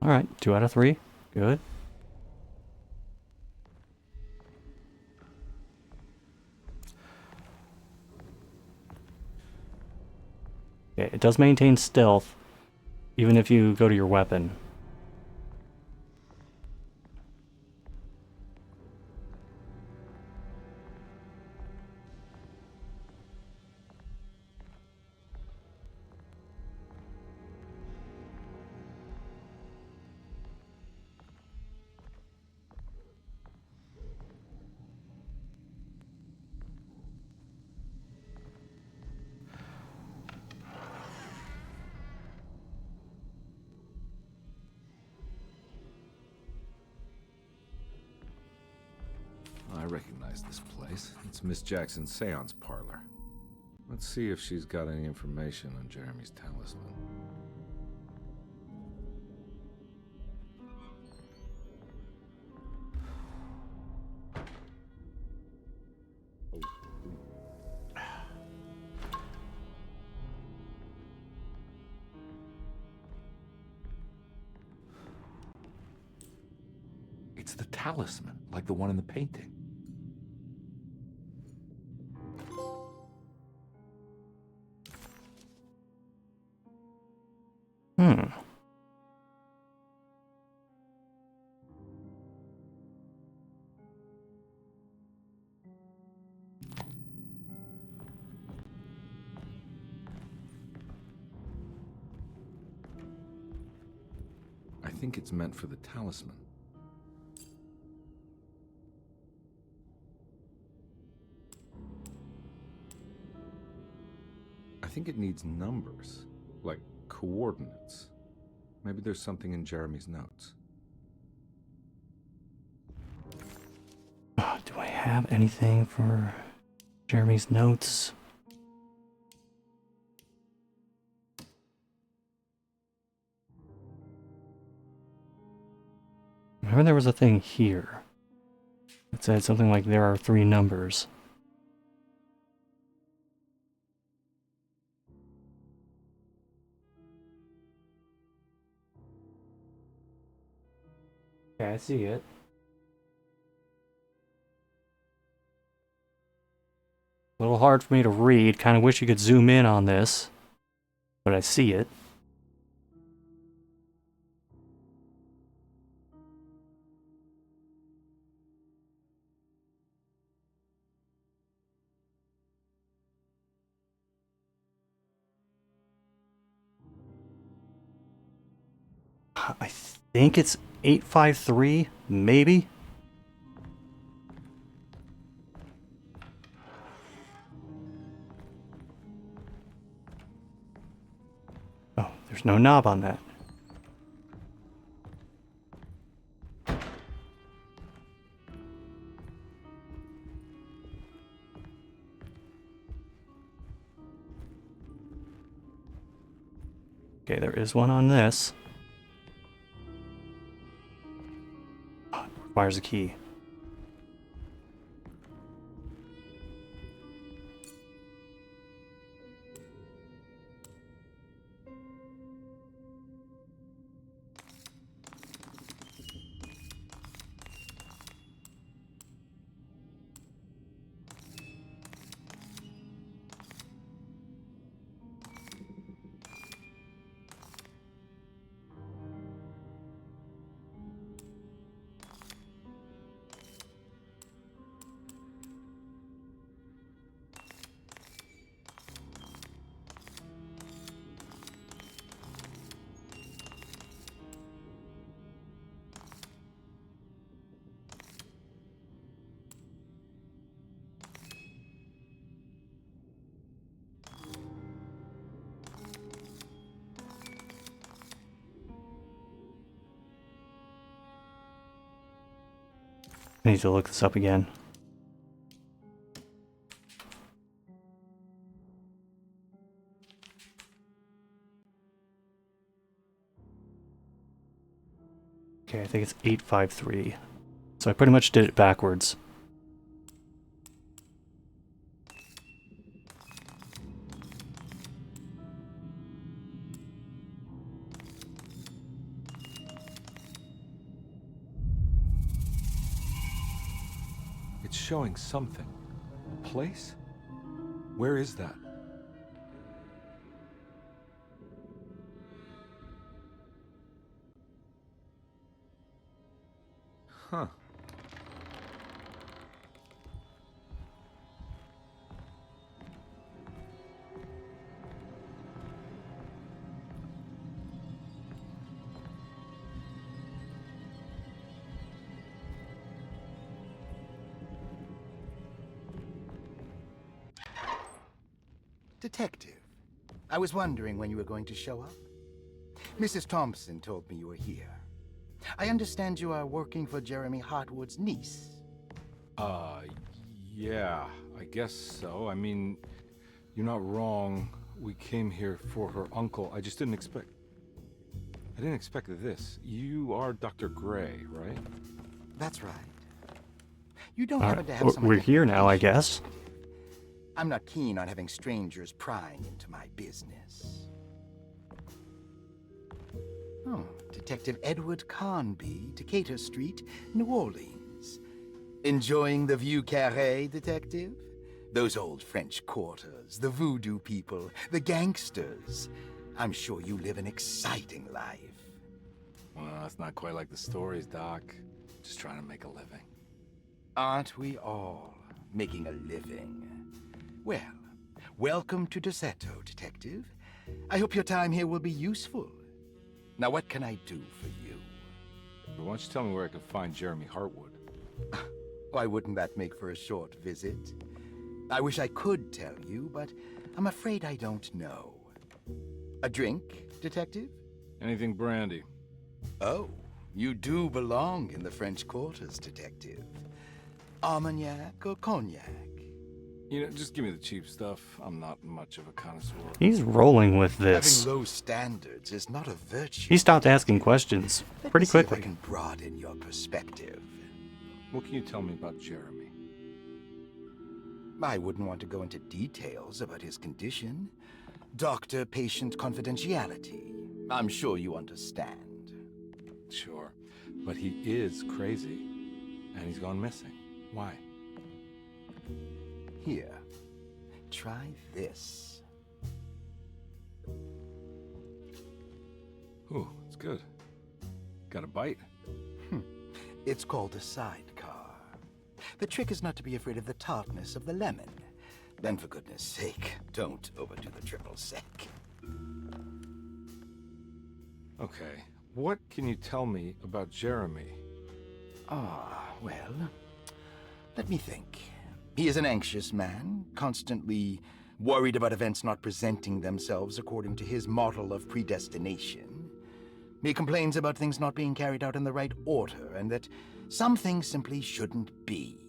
Alright, 2 out of 3. Good. Okay, it does maintain stealth, even if you go to your weapon. I recognize this place. It's Miss Jackson's seance parlor. Let's see if she's got any information on Jeremy's talisman. It's the talisman, like the one in the painting. I think it's meant for the talisman. I think it needs numbers, like coordinates. Maybe there's something in Jeremy's notes. Do I have anything for Jeremy's notes? Remember there was a thing here. It said something like there are 3 numbers. Okay, I see it. A little hard for me to read. Kind of wish you could zoom in on this. But I see it. I think it's 853, maybe? Oh, there's no knob on that. Okay, there is one on this. Requires a key. I need to look this up again. Okay, I think it's 853. So I pretty much did it backwards. It's showing something. A place? Where is that? Huh. Detective, I was wondering when you were going to show up. Mrs. Thompson told me you were here. I understand you are working for Jeremy Hartwood's niece. Yeah, I guess so. I mean, you're not wrong. We came here for her uncle. I didn't expect this. You are Dr. Gray, right? That's right. You don't All happen right, to have some we're here now, I guess. I'm not keen on having strangers prying into my business. Oh, Detective Edward Carnby, Decatur Street, New Orleans. Enjoying the Vieux Carré, Detective? Those old French quarters, the voodoo people, the gangsters. I'm sure you live an exciting life. Well, it's not quite like the stories, Doc. Just trying to make a living. Aren't we all making a living? Well, welcome to Deseto, Detective. I hope your time here will be useful. Now, what can I do for you? Why don't you tell me where I can find Jeremy Hartwood? Why wouldn't that make for a short visit? I wish I could tell you, but I'm afraid I don't know. A drink, Detective? Anything brandy. Oh, you do belong in the French quarters, Detective. Armagnac or cognac? You know, just give me the cheap stuff. I'm not much of a connoisseur. He's rolling with this. Having low standards is not a virtue. He stopped asking questions pretty See if I quickly. can broaden your perspective. What can you tell me about Jeremy? I wouldn't want to go into details about his condition. Doctor-patient confidentiality. I'm sure you understand. Sure, but he is crazy, and he's gone missing. Why? Here, try this. Ooh, it's good. Got a bite? It's called a sidecar. The trick is not to be afraid of the tartness of the lemon. Then, for goodness sake, don't overdo the triple sec. Okay, what can you tell me about Jeremy? Well, let me think. He is an anxious man, constantly worried about events not presenting themselves according to his model of predestination. He complains about things not being carried out in the right order, and that some things simply shouldn't be.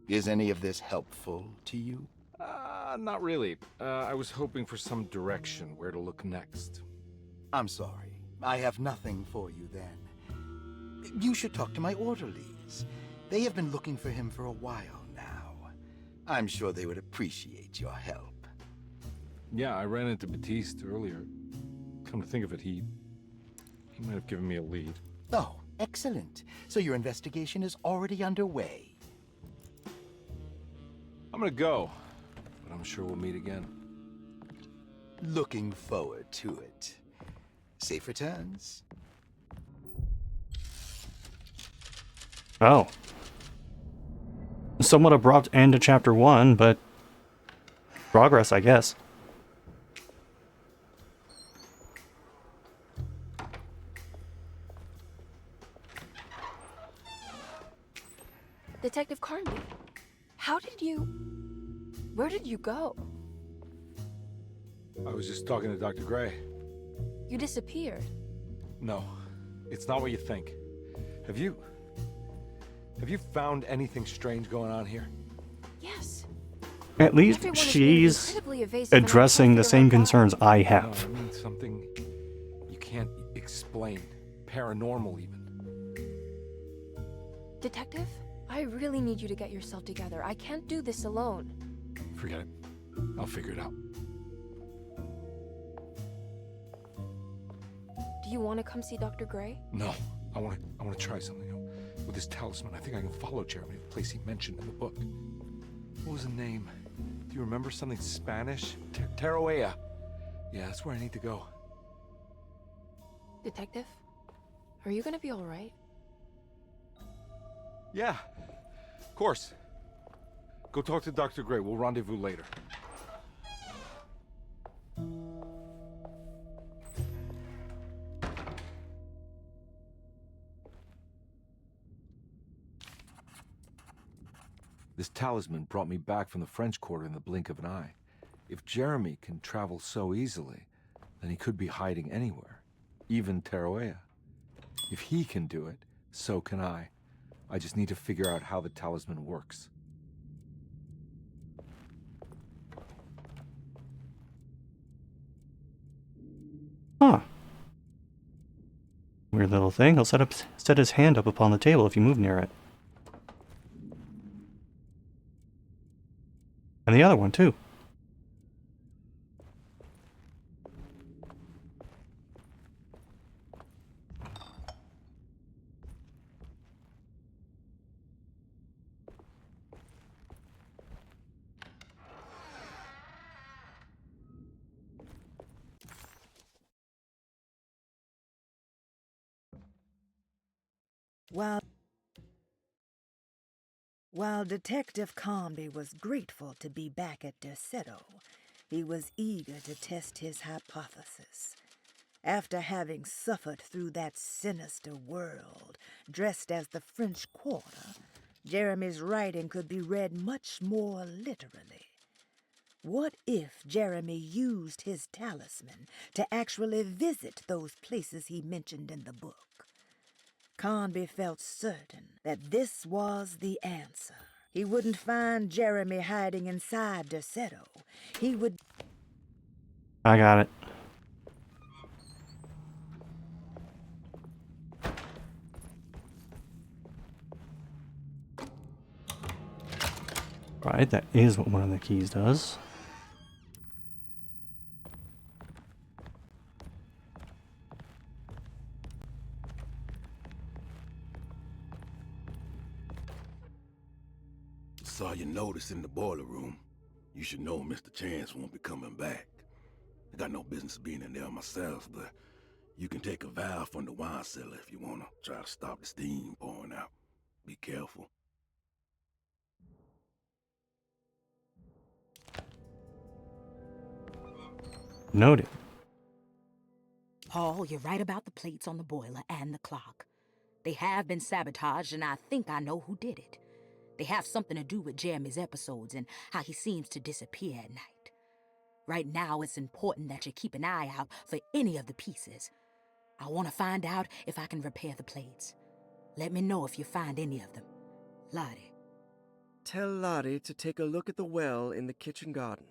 Is any of this helpful to you? Not really. I was hoping for some direction where to look next. I'm sorry. I have nothing for you then. You should talk to my orderlies. They have been looking for him for a while now. I'm sure they would appreciate your help. Yeah, I ran into Batiste earlier. Come to think of it, he might have given me a lead. Oh, excellent. So your investigation is already underway. I'm gonna go, but I'm sure we'll meet again. Looking forward to it. Safe returns. Oh. Somewhat abrupt end to chapter 1, but progress, I guess. Detective Carnby, where did you go? I was just talking to Dr. Gray. You disappeared. No, it's not what you think. Have you found anything strange going on here? Yes. At least Everyone is she's incredibly evasive and I addressing can't the figure same out why. concerns I No, have. I mean something you can't explain. Paranormal, even. Detective, I really need you to get yourself together. I can't do this alone. Forget it. I'll figure it out. Do you want to come see Dr. Gray? No, I want to try something. With this talisman, I think I can follow Jeremy to the place he mentioned in the book. What was the name? Do you remember something Spanish? Tarawea. Yeah, that's where I need to go. Detective, are you gonna be all right? Yeah, of course. Go talk to Dr. Gray. We'll rendezvous later. This talisman brought me back from the French Quarter in the blink of an eye. If Jeremy can travel so easily, then he could be hiding anywhere, even Tarawea. If he can do it, so can I. I just need to figure out how the talisman works. Huh. Weird little thing. He'll set his hand up upon the table if you move near it. And the other one, too. While Detective Carnby was grateful to be back at Derceto, he was eager to test his hypothesis. After having suffered through that sinister world, dressed as the French Quarter, Jeremy's writing could be read much more literally. What if Jeremy used his talisman to actually visit those places he mentioned in the book? Carnby felt certain that this was the answer. He wouldn't find Jeremy hiding inside Derceto. He would... I got it. Right, that is what one of the keys does. Saw your notice in the boiler room. You should know Mr. Chance won't be coming back. I got no business being in there myself, but you can take a valve from the wine cellar if you want to try to stop the steam pouring out. Be careful. Noted. Paul, you're right about the plates on the boiler and the clock. They have been sabotaged, and I think I know who did it. They have something to do with Jeremy's episodes and how he seems to disappear at night. Right now, it's important that you keep an eye out for any of the pieces. I want to find out if I can repair the plates. Let me know if you find any of them. Lottie. Tell Lottie to take a look at the well in the kitchen garden.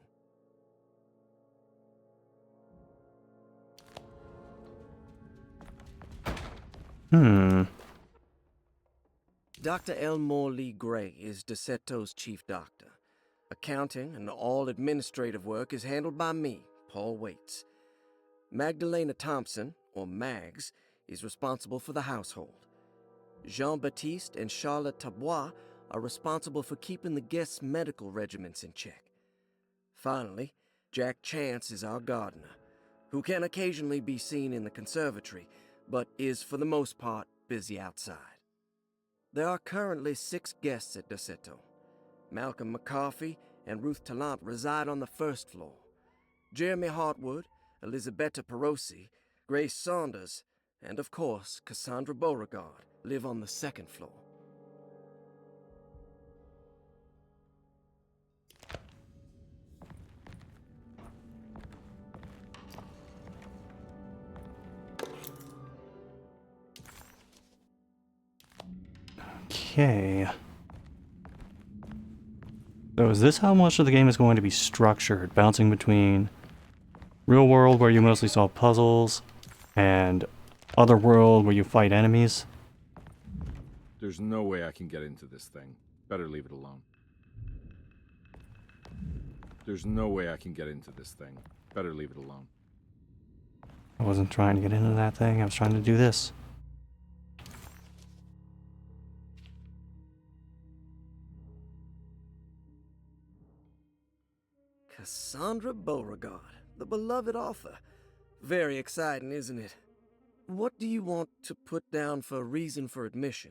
Dr. Elmore Lee Gray is Deceto's chief doctor. Accounting and all administrative work is handled by me, Paul Waits. Magdalena Thompson, or Mags, is responsible for the household. Jean-Baptiste and Charlotte Tabois are responsible for keeping the guests' medical regimens in check. Finally, Jack Chance is our gardener, who can occasionally be seen in the conservatory, but is for the most part busy outside. There are currently 6 guests at Derceto. Malcolm McCarthy and Ruth Tallant reside on the first floor. Jeremy Hartwood, Elisabetta Perosi, Grace Saunders, and of course Cassandra Beauregard live on the second floor. Okay. So is this how much of the game is going to be structured? Bouncing between real world, where you mostly solve puzzles, and other world, where you fight enemies? There's no way I can get into this thing. Better leave it alone. There's no way I can get into this thing. Better leave it alone. I wasn't trying to get into that thing. I was trying to do this. Cassandra Beauregard, the beloved author. Very exciting, isn't it? What do you want to put down for reason for admission?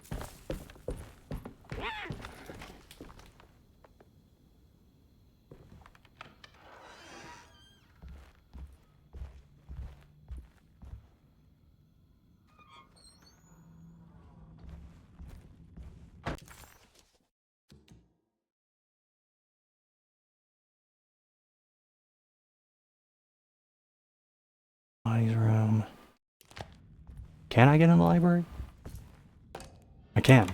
Can I get in the library? I can.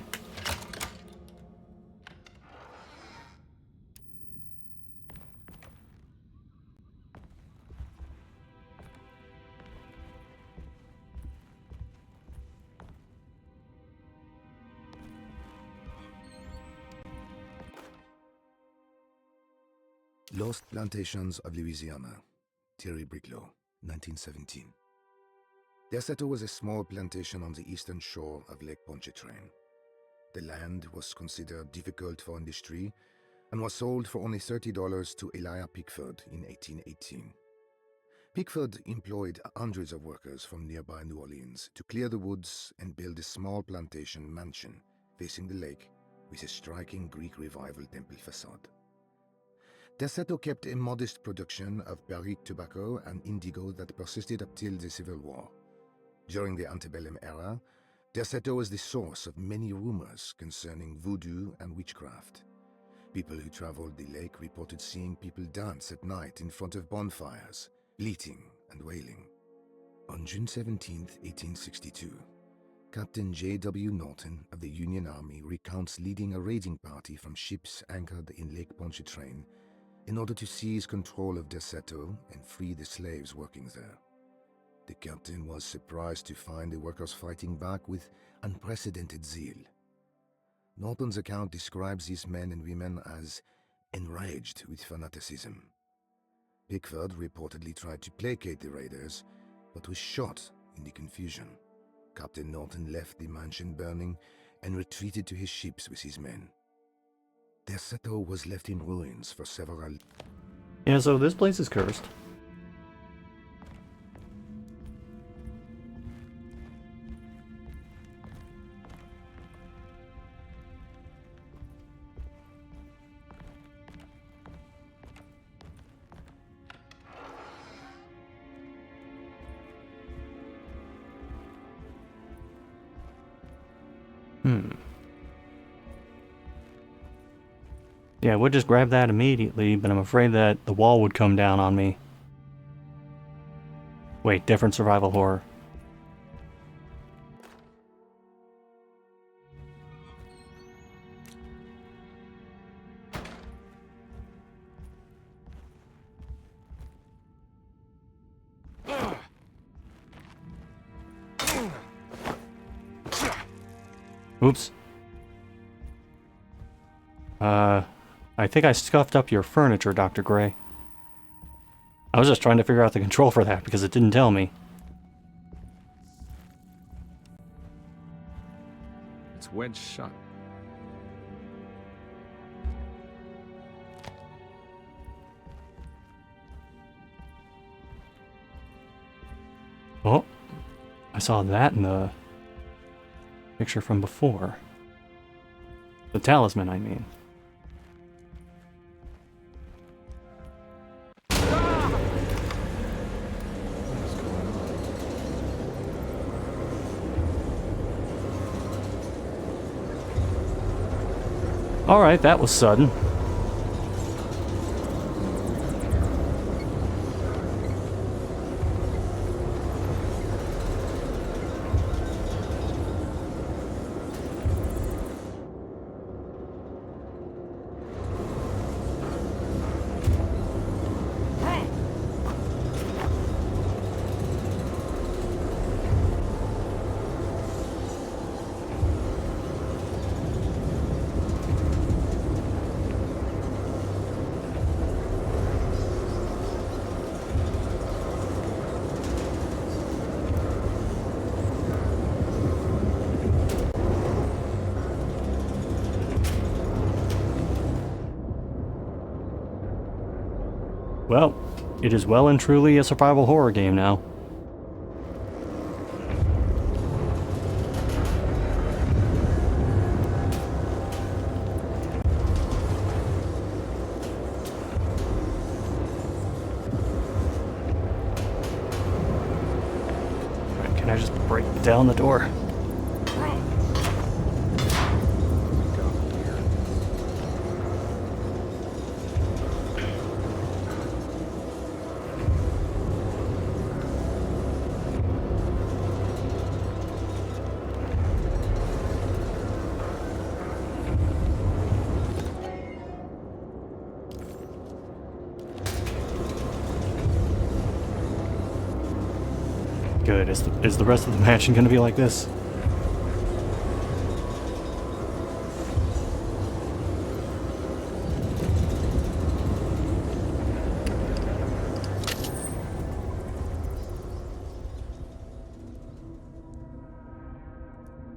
Lost Plantations of Louisiana, Thierry Briclot, 1917. Deseto was a small plantation on the eastern shore of Lake Pontchartrain. The land was considered difficult for industry and was sold for only $30 to Elijah Pickford in 1818. Pickford employed hundreds of workers from nearby New Orleans to clear the woods and build a small plantation mansion facing the lake with a striking Greek Revival temple facade. Deseto kept a modest production of barrique tobacco and indigo that persisted up till the Civil War. During the antebellum era, Deseto was the source of many rumors concerning voodoo and witchcraft. People who traveled the lake reported seeing people dance at night in front of bonfires, bleating and wailing. On June 17, 1862, Captain J.W. Norton of the Union Army recounts leading a raiding party from ships anchored in Lake Pontchartrain in order to seize control of Deseto and free the slaves working there. The captain was surprised to find the workers fighting back with unprecedented zeal. Norton's account describes these men and women as enraged with fanaticism. Pickford reportedly tried to placate the raiders, but was shot in the confusion. Captain Norton left the mansion burning and retreated to his ships with his men. Deseto was left in ruins for several... Yeah, so this place is cursed. Yeah, I would just grab that immediately, but I'm afraid that the wall would come down on me. Wait, different survival horror. Oops. I think I scuffed up your furniture, Dr. Gray. I was just trying to figure out the control for that because it didn't tell me. It's wedged shut. Oh, I saw that in the picture from before. The talisman, I mean. Alright, that was sudden. Well, it is well and truly a survival horror game now. Alright, can I just break down the door? Alright, is the rest of the mansion gonna be like this?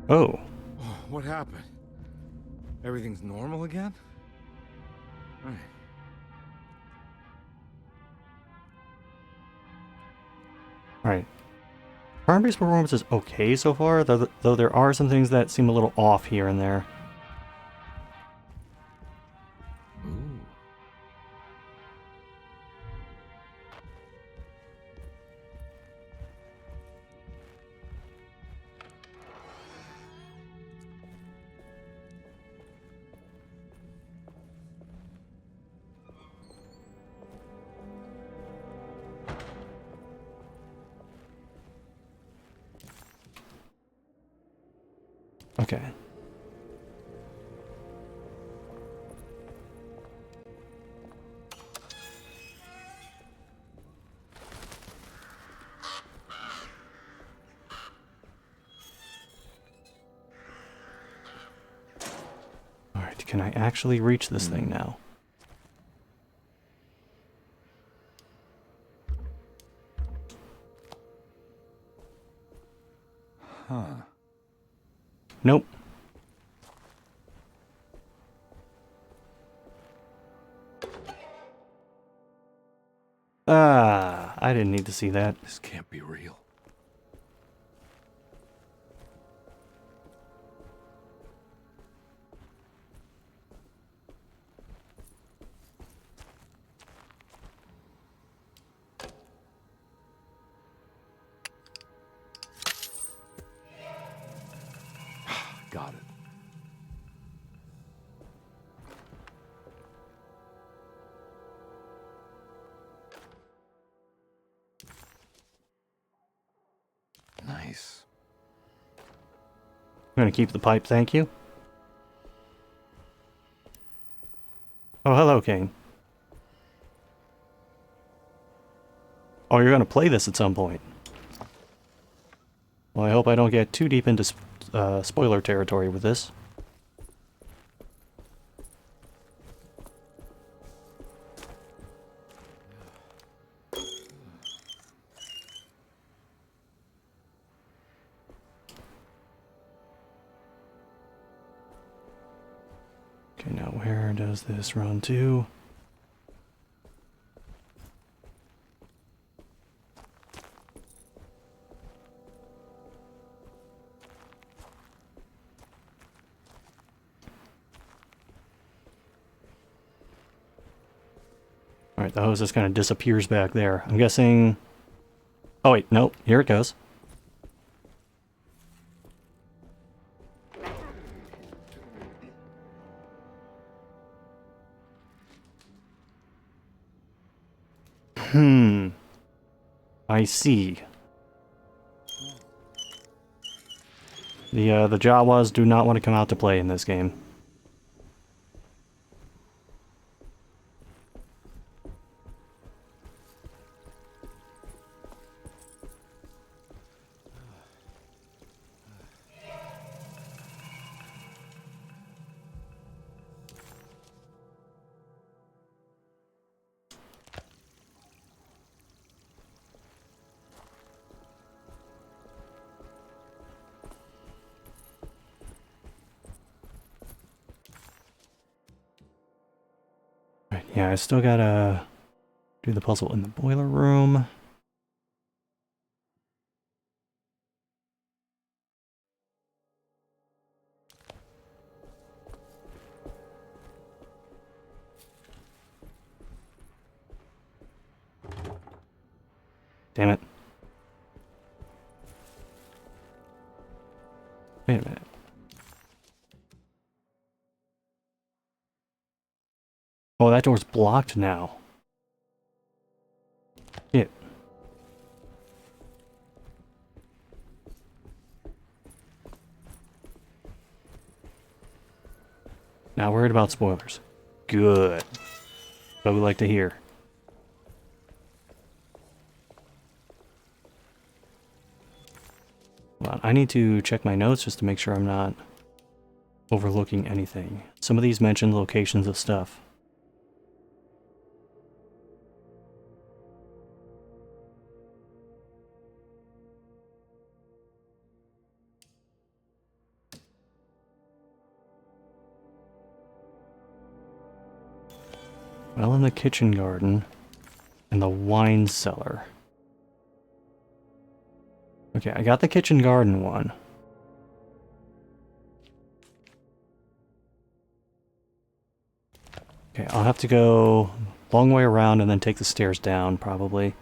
Oh. What happened? Everything's normal again? Right. Alright. Carnby's performance is okay so far, though there are some things that seem a little off here and there. Ooh. Okay. Alright, can I actually reach this thing now? Huh. Nope. Ah, I didn't need to see that. This can't be real. Got it. Nice. I'm gonna keep the pipe, thank you. Oh, hello, Kane. Oh, you're gonna play this at some point. Well, I hope I don't get too deep into spoiler territory with this. Okay, now where does this run to? Alright, the hose just kind of disappears back there. I'm guessing... Oh wait, nope, here it goes. I see. The Jawas do not want to come out to play in this game. Right, yeah, I still gotta do the puzzle in the boiler room. Damn it. Wait a minute. Oh, that door's blocked now. Shit. Not worried about spoilers. Good. What we like to hear. Hold on, I need to check my notes just to make sure I'm not overlooking anything. Some of these mention locations of stuff. Well, in the kitchen garden and the wine cellar. Okay, I got the kitchen garden one. Okay, I'll have to go a long way around and then take the stairs down, probably.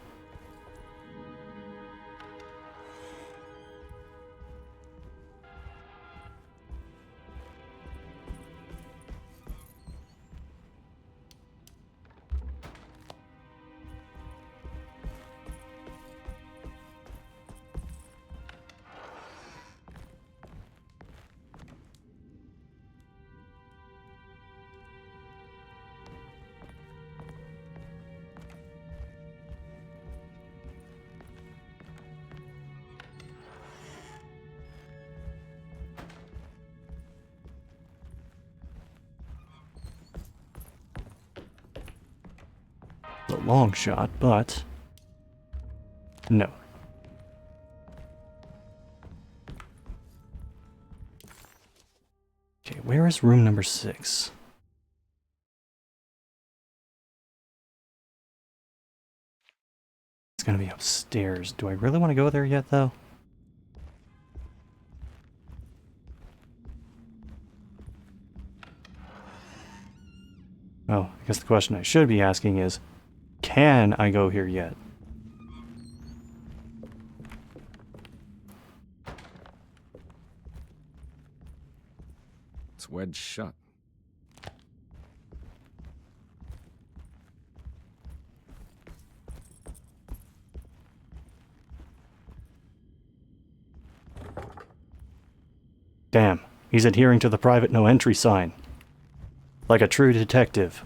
A long shot, but no. Okay, where is room number 6? It's gonna be upstairs. Do I really want to go there yet, though? Oh, I guess the question I should be asking is, can I go here yet? It's wedged shut. Damn, he's adhering to the private no entry sign. Like a true detective.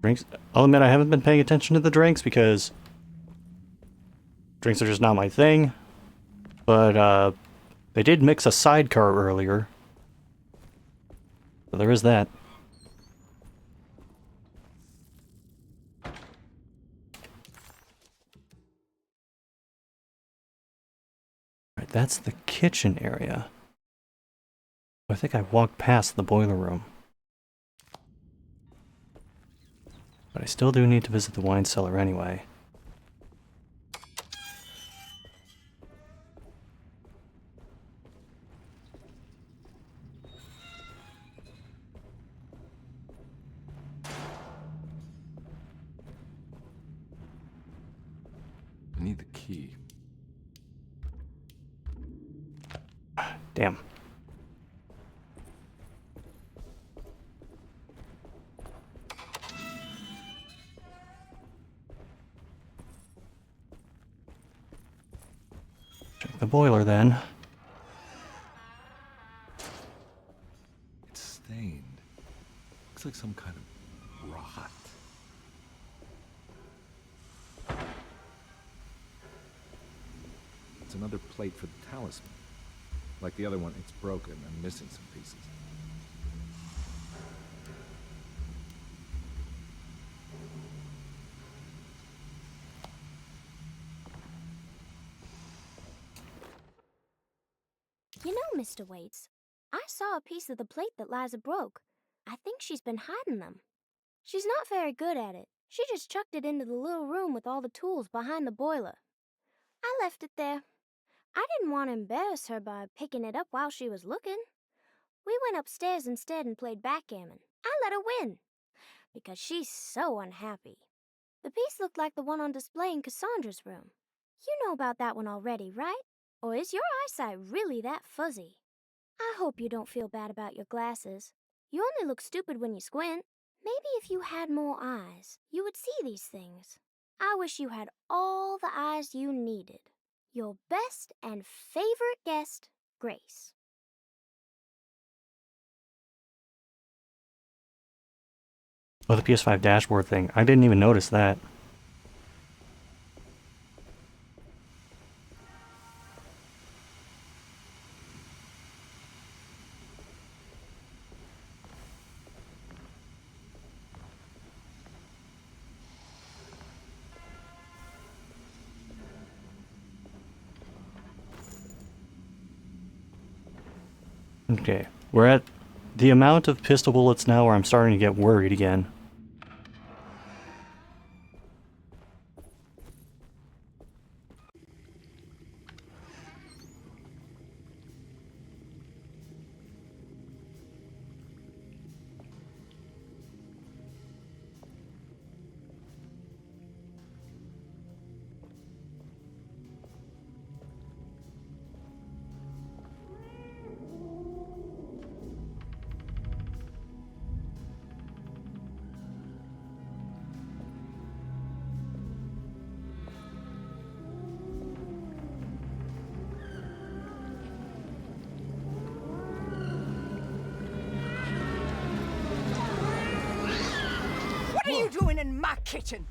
Drinks. I'll admit I haven't been paying attention to the drinks because drinks are just not my thing. But they did mix a sidecar earlier. So there is that. Right, that's the kitchen area. I think I walked past the boiler room. But I still do need to visit the wine cellar anyway. I need the key. Damn. Check the boiler then. It's stained. Looks like some kind of rot. It's another plate for the talisman. Like the other one, it's broken and missing some pieces. You know, Mr. Waits, I saw a piece of the plate that Liza broke. I think she's been hiding them. She's not very good at it. She just chucked it into the little room with all the tools behind the boiler. I left it there. I didn't want to embarrass her by picking it up while she was looking. We went upstairs instead and played backgammon. I let her win, because she's so unhappy. The piece looked like the one on display in Cassandra's room. You know about that one already, right? Or is your eyesight really that fuzzy? I hope you don't feel bad about your glasses. You only look stupid when you squint. Maybe if you had more eyes, you would see these things. I wish you had all the eyes you needed. Your best and favorite guest, Grace. Oh, the PS5 dashboard thing. I didn't even notice that. Okay, we're at the amount of pistol bullets now where I'm starting to get worried again. What are you doing in my kitchen?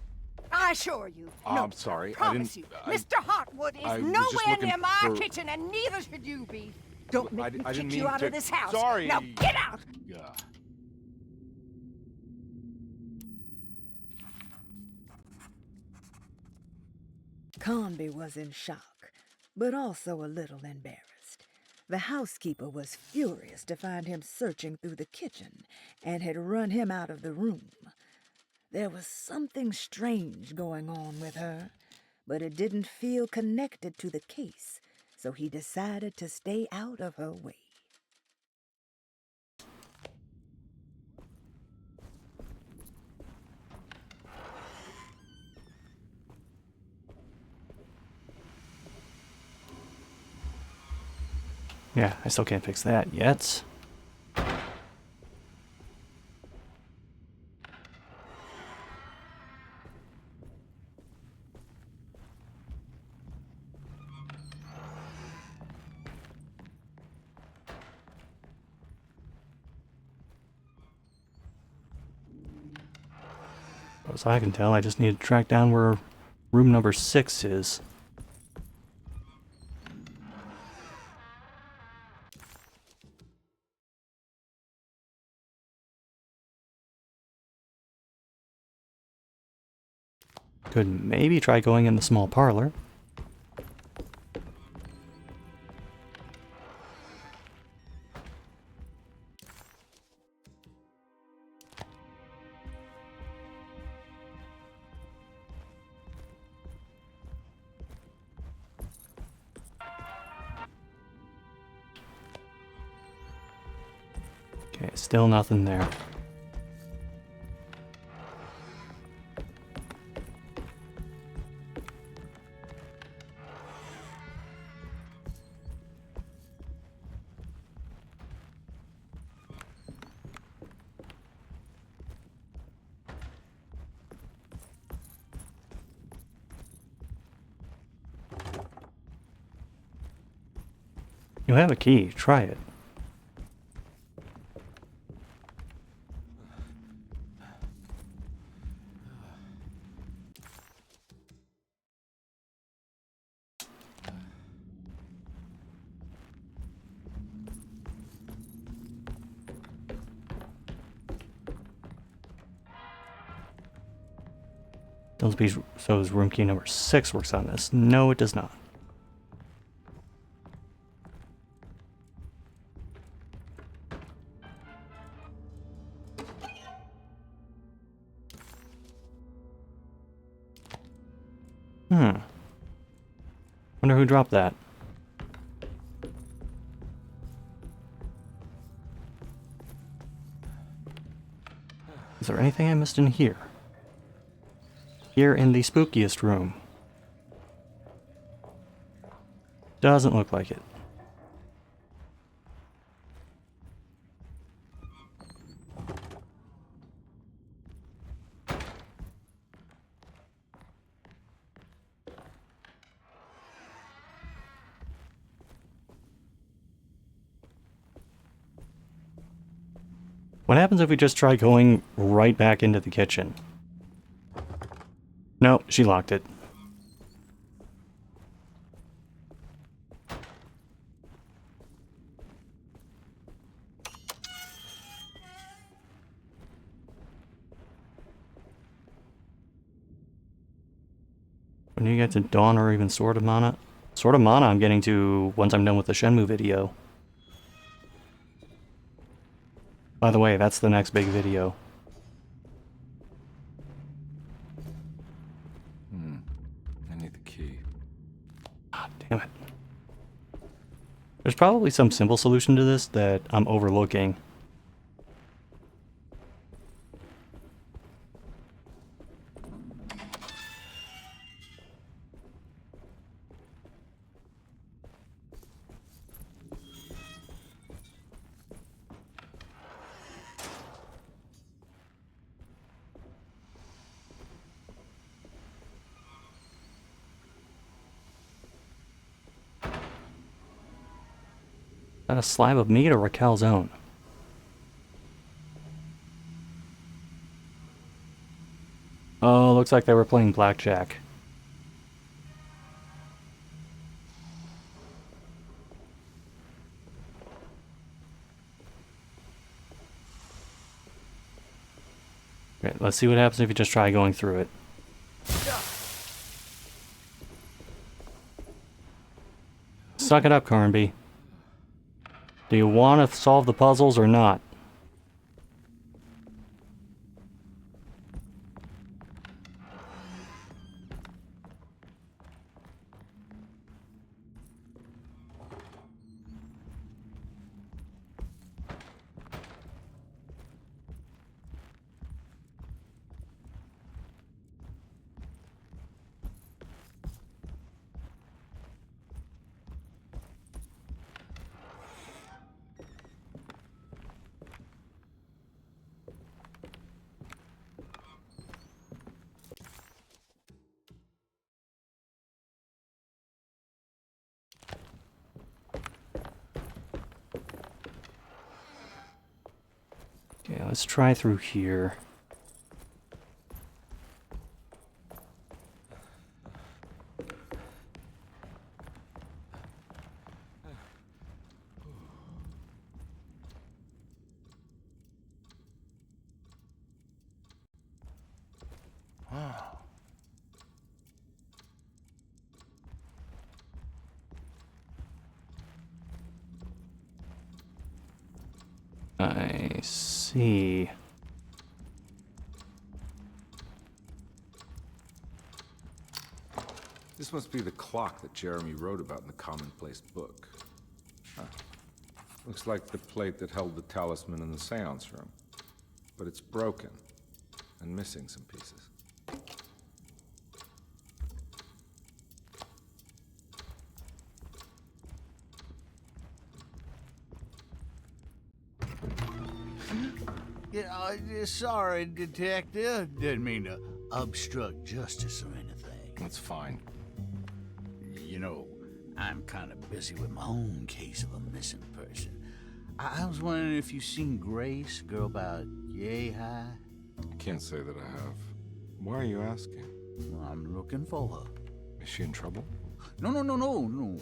I assure you. Oh, no, I'm sorry. Promise you, Mr. Hotwood I is was just nowhere looking near my for- kitchen, and neither should you be. Don't make me I kick didn't you mean out to- of this house. Sorry. Now get out! Yeah. Carnby was in shock, but also a little embarrassed. The housekeeper was furious to find him searching through the kitchen and had run him out of the room. There was something strange going on with her, but it didn't feel connected to the case, so he decided to stay out of her way. Yeah, I still can't fix that yet. As I can tell, I just need to track down where room number 6 is. Could maybe try going in the small parlor. Okay, still nothing there. You have a key. Try it. So is room key number 6 works on this. No, it does not. Wonder who dropped that. Is there anything I missed in here? Here in the spookiest room. Doesn't look like it. What happens if we just try going right back into the kitchen? No, she locked it. When you get to Dawn or even Sword of Mana? Sword of Mana I'm getting to once I'm done with the Shenmue video. By the way, that's the next big video. I need the key. Ah, damn it. There's probably some simple solution to this that I'm overlooking. Is that a slab of meat or a calzone? Oh, looks like they were playing blackjack. Okay, let's see what happens if you just try going through it. Suck it up, Carnby. Do you want to solve the puzzles or not? Okay, let's try through here. I see. This must be the clock that Jeremy wrote about in the commonplace book. Huh. Looks like the plate that held the talisman in the seance room. But it's broken and missing some pieces. Yeah, sorry, Detective. Didn't mean to obstruct justice or anything. That's fine. You know, I'm kind of busy with my own case of a missing person. I was wondering if you've seen Grace, girl about yay high? I can't say that I have. Why are you asking? Well, I'm looking for her. Is she in trouble? No.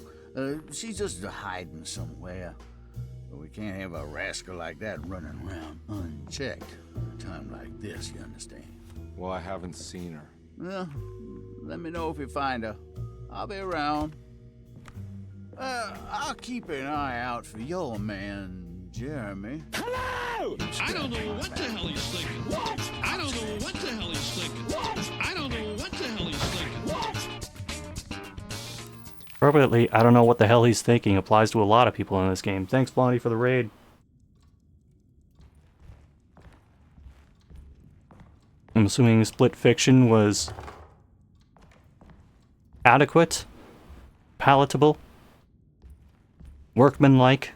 She's just hiding somewhere. But we can't have a rascal like that running around unchecked at a time like this, you understand? Well, I haven't seen her. Well, let me know if you find her. I'll be around. I'll keep an eye out for your man, Jeremy. Hello! I don't know what the hell he's thinking. What? I don't know what the hell he's thinking. What? I don't know what the hell he's thinking. What? Appropriately, I don't know what the hell he's thinking applies to a lot of people in this game. Thanks, Blondie, for the raid. I'm assuming Split Fiction was adequate, palatable. workmanlike.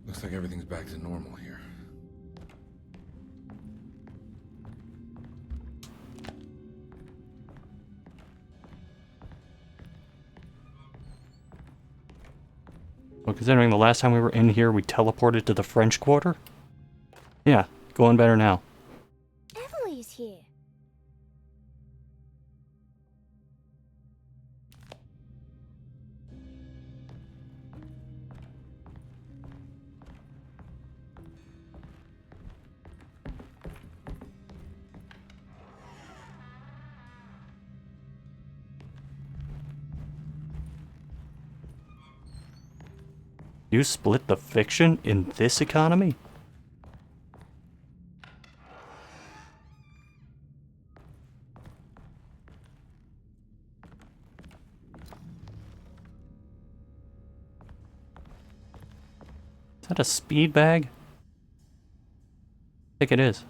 Looks like everything's back to normal here. Well, considering the last time we were in here, we teleported to the French Quarter. Yeah, going better now. Emily's here. You split the fiction in this economy? Is that a speed bag? I think it is.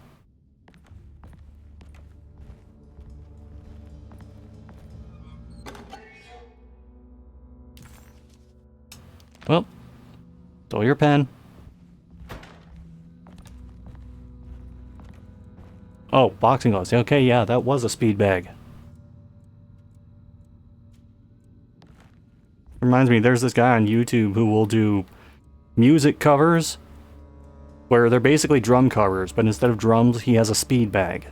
Well, stole your pen. Oh, boxing gloves. Okay, yeah, that was a speed bag. Reminds me, there's this guy on YouTube who will do music covers where they're basically drum covers, but instead of drums, he has a speed bag.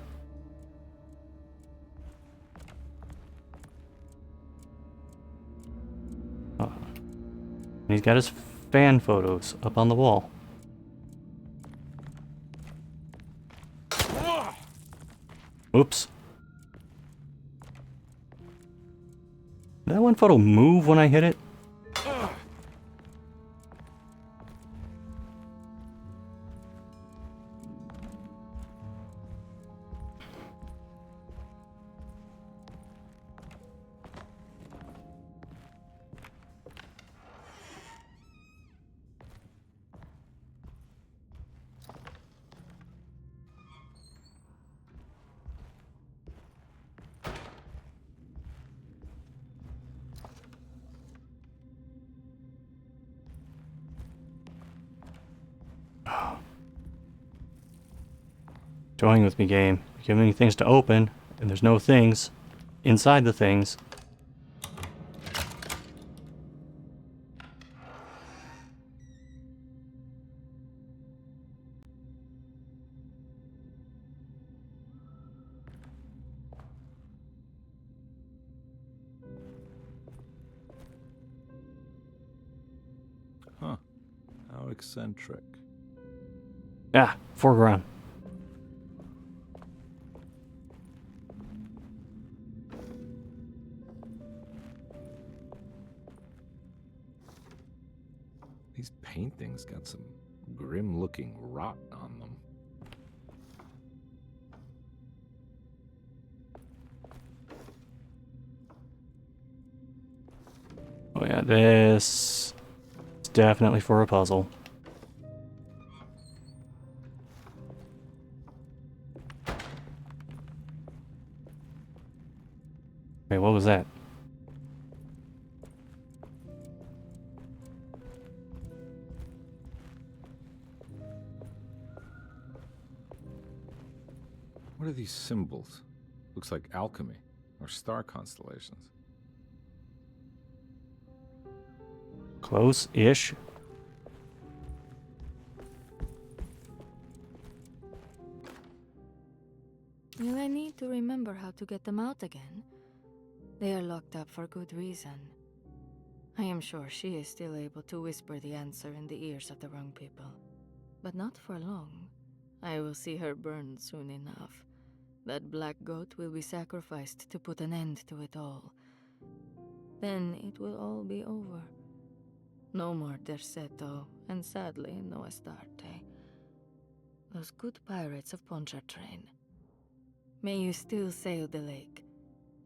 And he's got his fan photos up on the wall. Oops. Did that one photo move when I hit it? Join with me, game. You give me things to open, and there's no things inside the things. Huh. How eccentric. Ah, foreground. These paintings got some grim-looking rot on them. Oh yeah, this is definitely for a puzzle. Wait, what was that? What are these symbols? Looks like alchemy or star constellations. Close-ish. Will I need to remember how to get them out again? They are locked up for good reason. I am sure she is still able to whisper the answer in the ears of the wrong people. But not for long. I will see her burned soon enough. That black goat will be sacrificed to put an end to it all. Then it will all be over. No more Derceto, and sadly, no Astarte. Those good pirates of Pontchartrain. May you still sail the lake,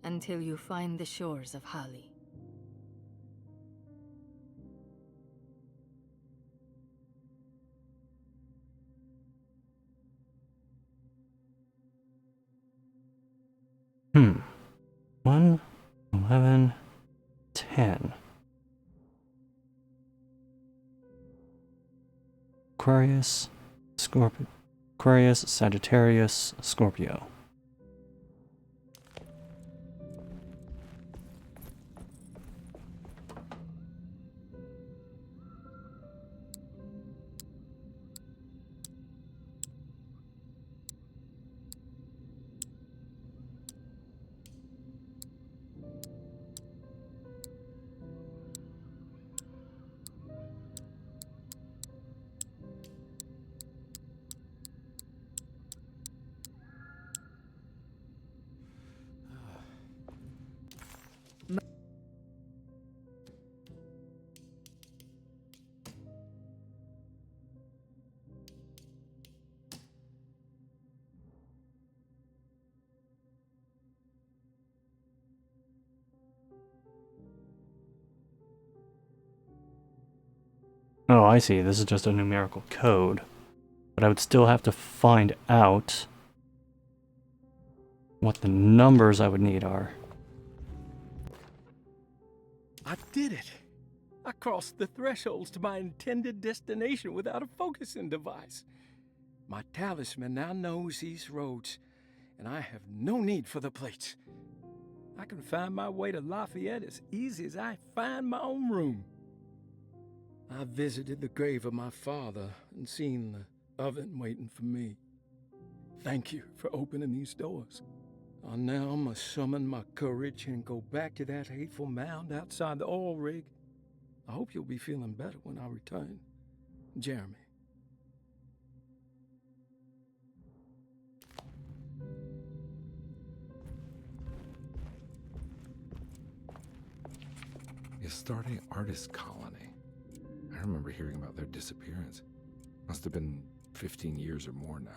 until you find the shores of Hali. Hmm. 1, 11, 10. Aquarius, Scorpio, Aquarius, Sagittarius, Scorpio. Oh, I see. This is just a numerical code. But I would still have to find out what the numbers I would need are. I did it! I crossed the thresholds to my intended destination without a focusing device. My talisman now knows these roads, and I have no need for the plates. I can find my way to Lafayette as easy as I find my own room. I visited the grave of my father and seen the oven waiting for me. Thank you for opening these doors. I now must summon my courage and go back to that hateful mound outside the oil rig. I hope you'll be feeling better when I return. Jeremy. The Astarte Artist Colony. I remember hearing about their disappearance. Must have been 15 years or more now.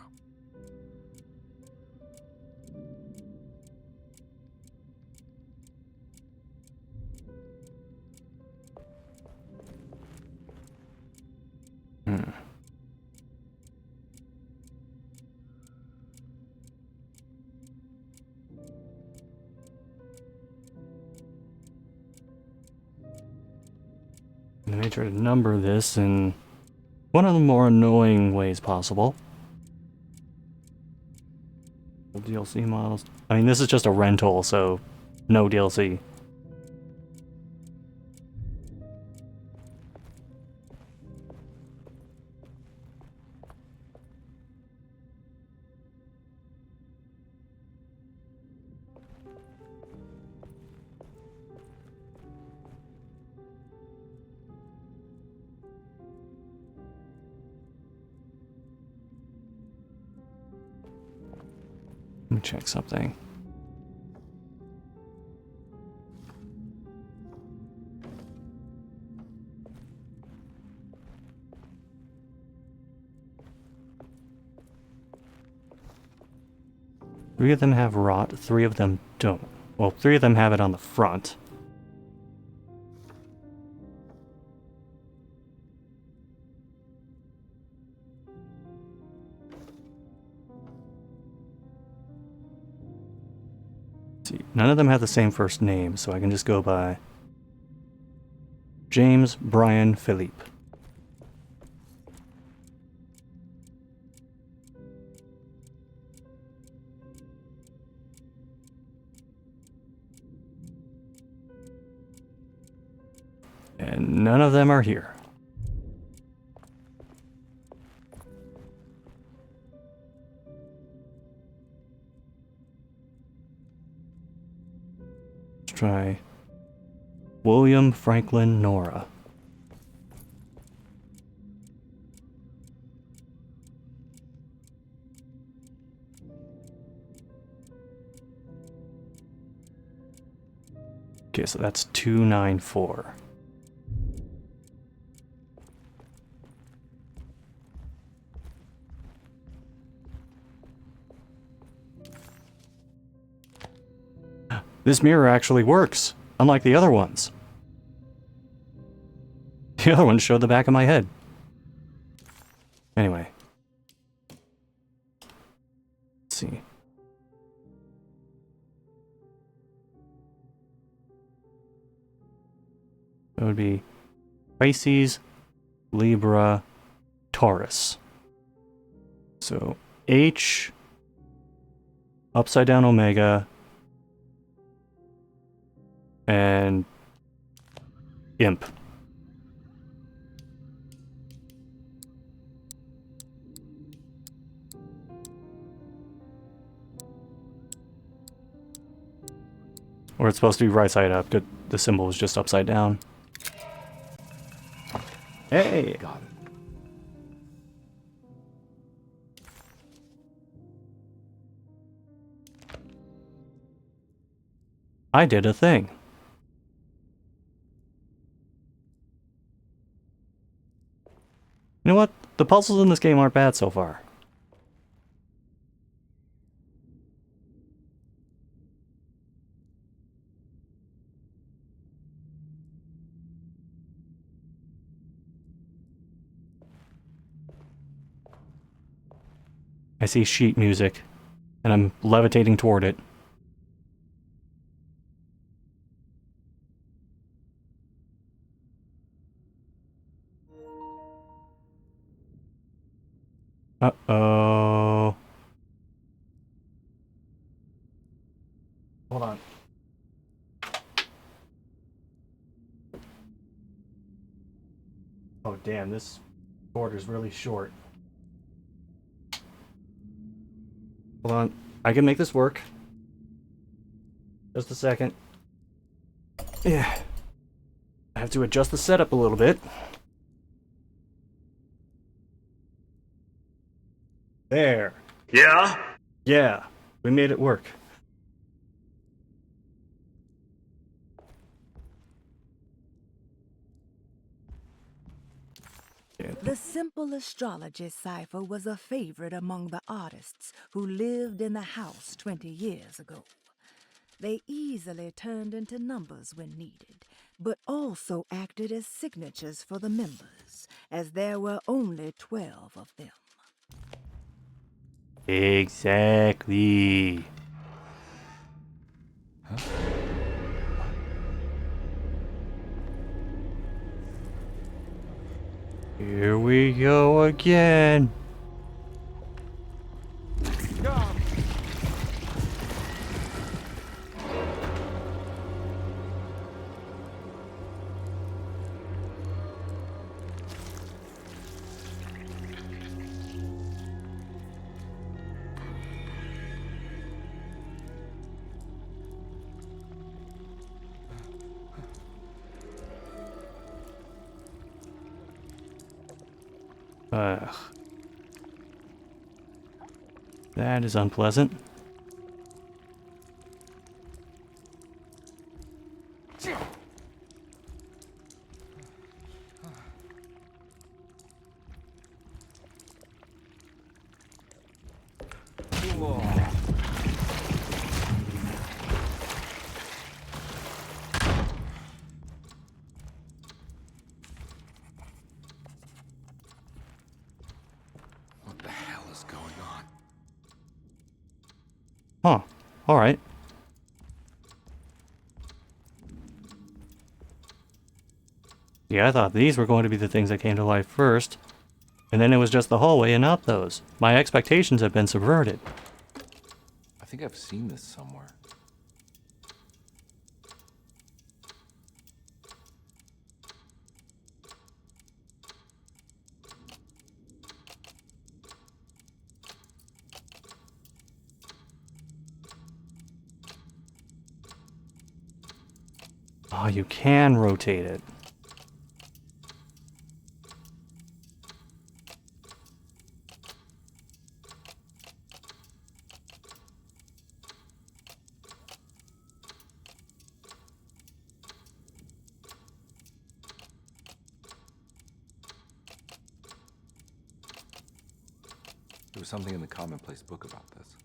Let me try to number this in one of the more annoying ways possible. DLC models. I mean, this is just a rental, so no DLC. Let me check something. Three of them have rot, 3 of them don't. Well, 3 of them have it on the front. See, none of them have the same first name, so I can just go by James Brian Philippe. And none of them are here. Let's try William Franklin Nora. Okay, so that's 294. This mirror actually works, unlike the other ones. The other one showed the back of my head. Anyway. Let's see. It would be Pisces, Libra, Taurus. So H, upside down Omega, and Imp. Or it's supposed to be right side up. The symbol is just upside down. Hey! Got it. I did a thing. You know what? The puzzles in this game aren't bad so far. I see sheet music, and I'm levitating toward it. Uh-oh. Hold on. Oh, damn, this border's really short. Hold on. I can make this work. Just a second. Yeah. I have to adjust the setup a little bit. There. Yeah? Yeah, we made it work. The simple astrology cipher was a favorite among the artists who lived in the house 20 years ago. They easily turned into numbers when needed, but also acted as signatures for the members, as there were only 12 of them. Exactly. Huh? Here we go again. Ugh. That is unpleasant. What the hell is going on? Huh. Alright. Yeah, I thought these were going to be the things that came to life first. And then it was just the hallway and not those. My expectations have been subverted. I think I've seen this somewhere. Oh, you can rotate it. There was something in the commonplace book about this.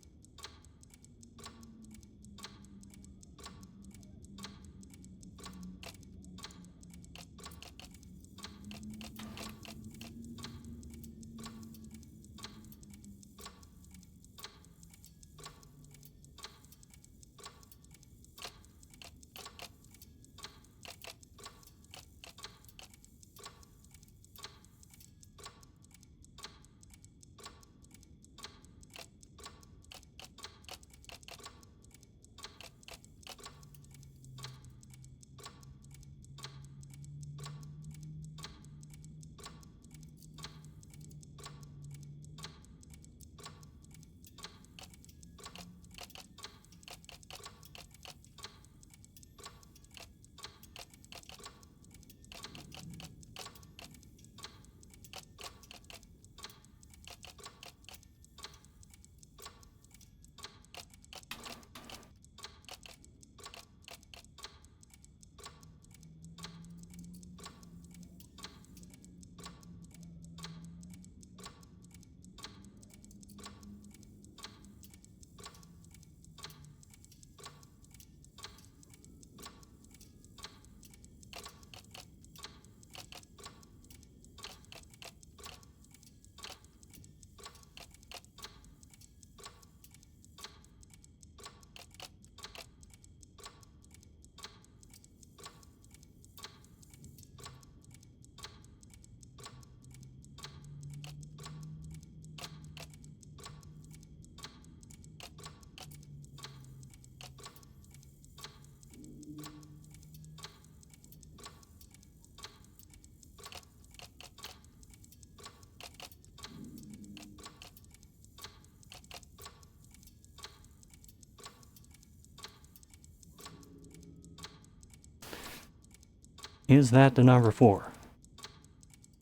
Is that the number 4?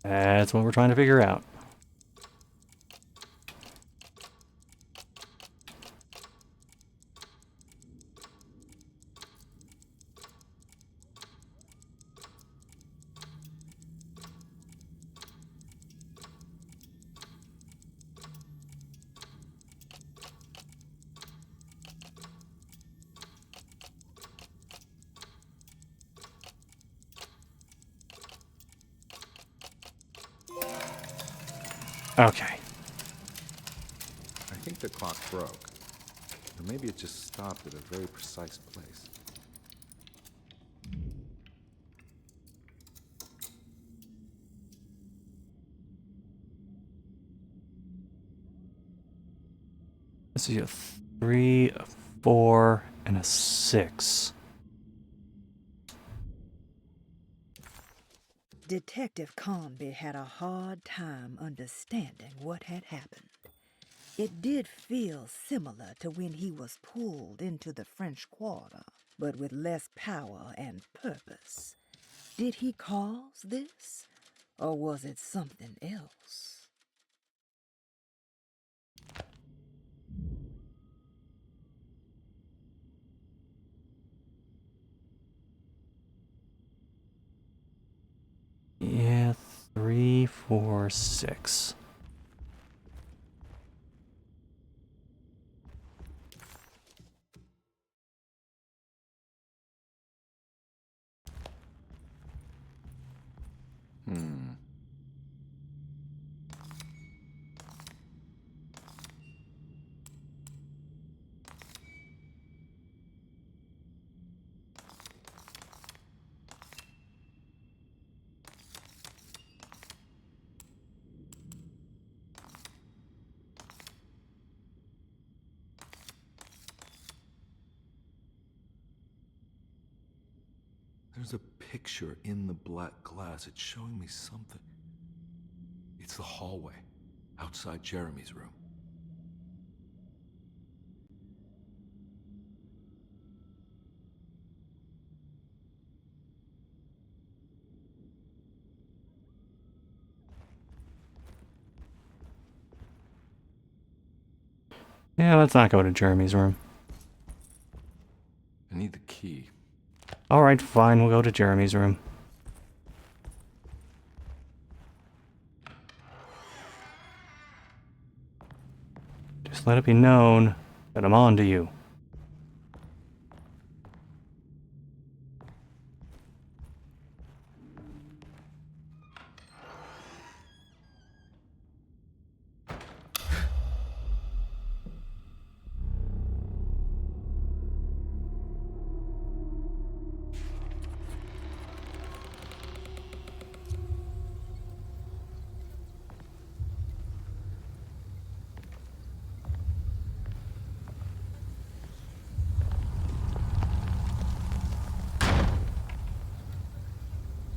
That's what we're trying to figure out. Okay. I think the clock broke. Or maybe it just stopped at a very precise place. This is a 3, a 4, and a 6. Detective Carnby had a hard time understanding what had happened. It did feel similar to when he was pulled into the French Quarter, but with less power and purpose. Did he cause this, or was it something else? Yeah, 3, 4, 6. There's a picture in the black glass. It's showing me something. It's the hallway outside Jeremy's room. Yeah, let's not go to Jeremy's room. I need the key. Alright, fine, we'll go to Jeremy's room. Just let it be known that I'm on to you.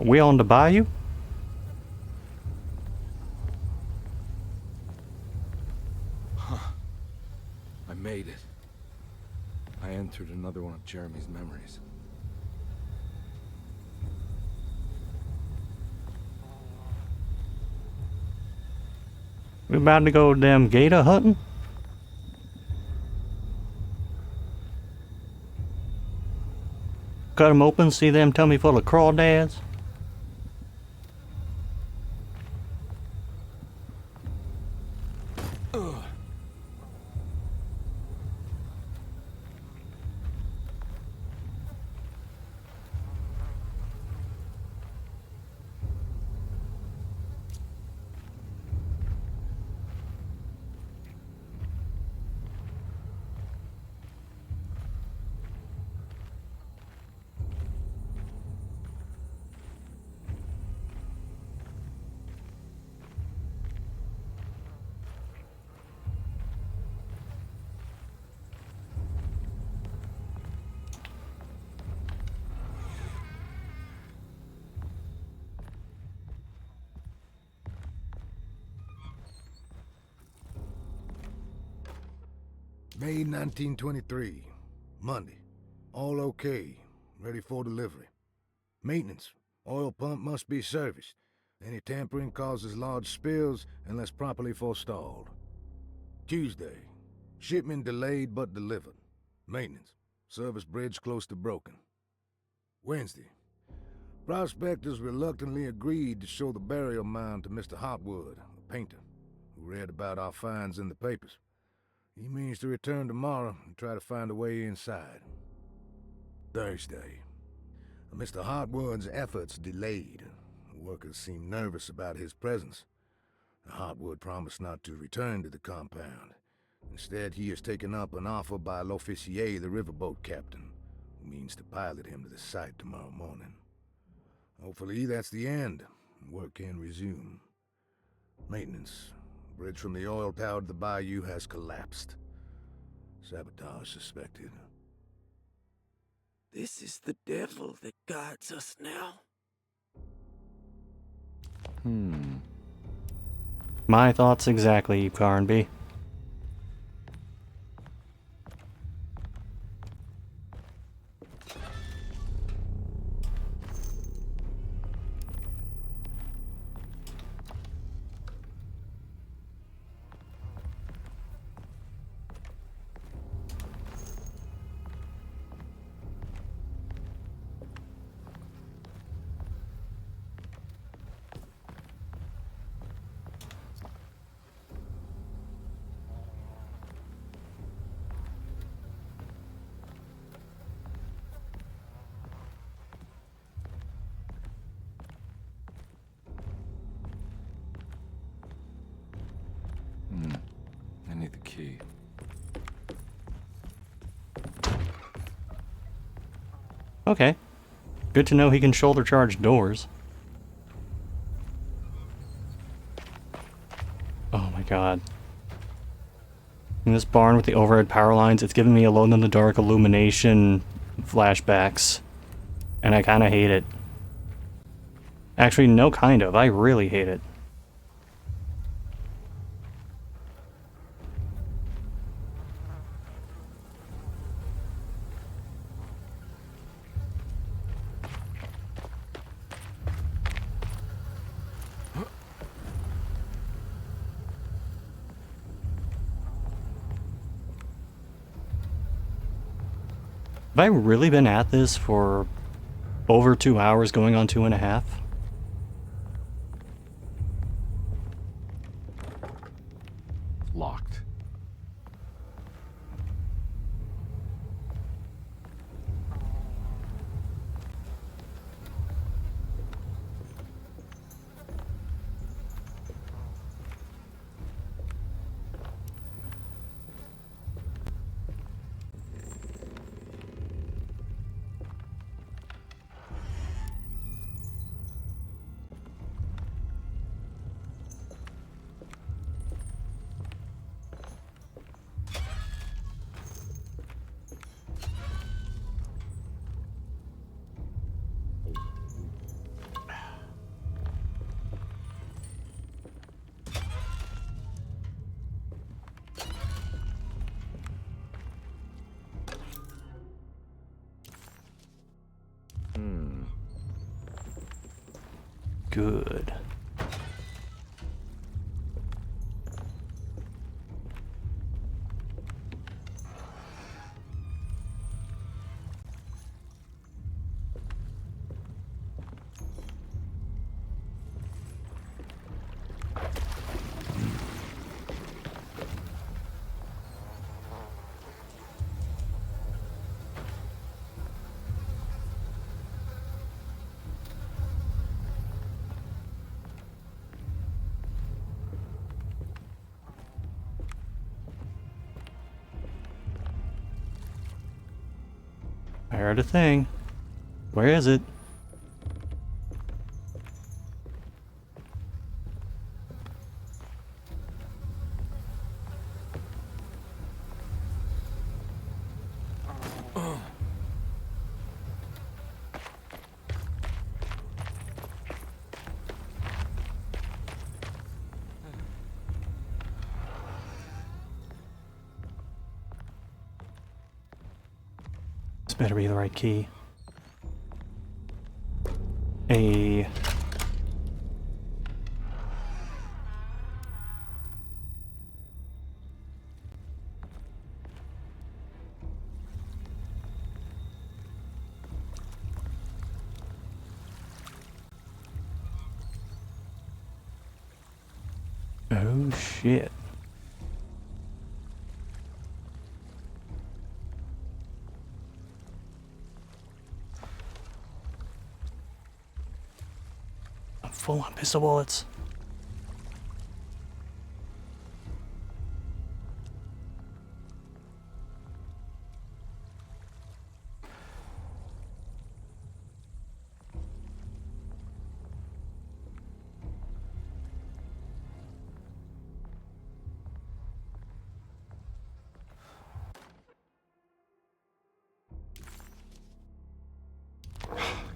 Are we on the bayou? Huh. I made it. I entered another one of Jeremy's memories. We about to go damn gator hunting? Cut them open, see them tummy full of crawdads? May 1923, Monday. All okay, ready for delivery. Maintenance, Oil pump must be serviced. Any tampering causes large spills unless properly forestalled. Tuesday. Shipment delayed but delivered. Maintenance. Service bridge close to broken. Wednesday. Prospectors reluctantly agreed to show the burial mound to Mr. Hotwood, a painter, who read about our finds in the papers. He means to return tomorrow and try to find a way inside. Thursday. Mr. Hotwood's efforts delayed. The workers seemed nervous about his presence. Hotwood promised not to return to the compound. Instead, he has taken up an offer by L'Officier, the riverboat captain, who means to pilot him to the site tomorrow morning. Hopefully that's the end, and work can resume. Maintenance. Bridge from the oil tower to the bayou has collapsed. Sabotage suspected. This is the devil that guides us now. My thoughts exactly, Carnby. I need the key. Okay. Good to know he can shoulder charge doors. Oh my god. In this barn with the overhead power lines, it's giving me Alone in the Dark illumination flashbacks. And I kinda hate it. Actually, no kind of. I really hate it. Have I really been at this for over 2 hours, going on 2.5? Locked. Good. I heard a thing. Where is it? This better be the right key. a... Oh shit. I'm full on pistol bullets.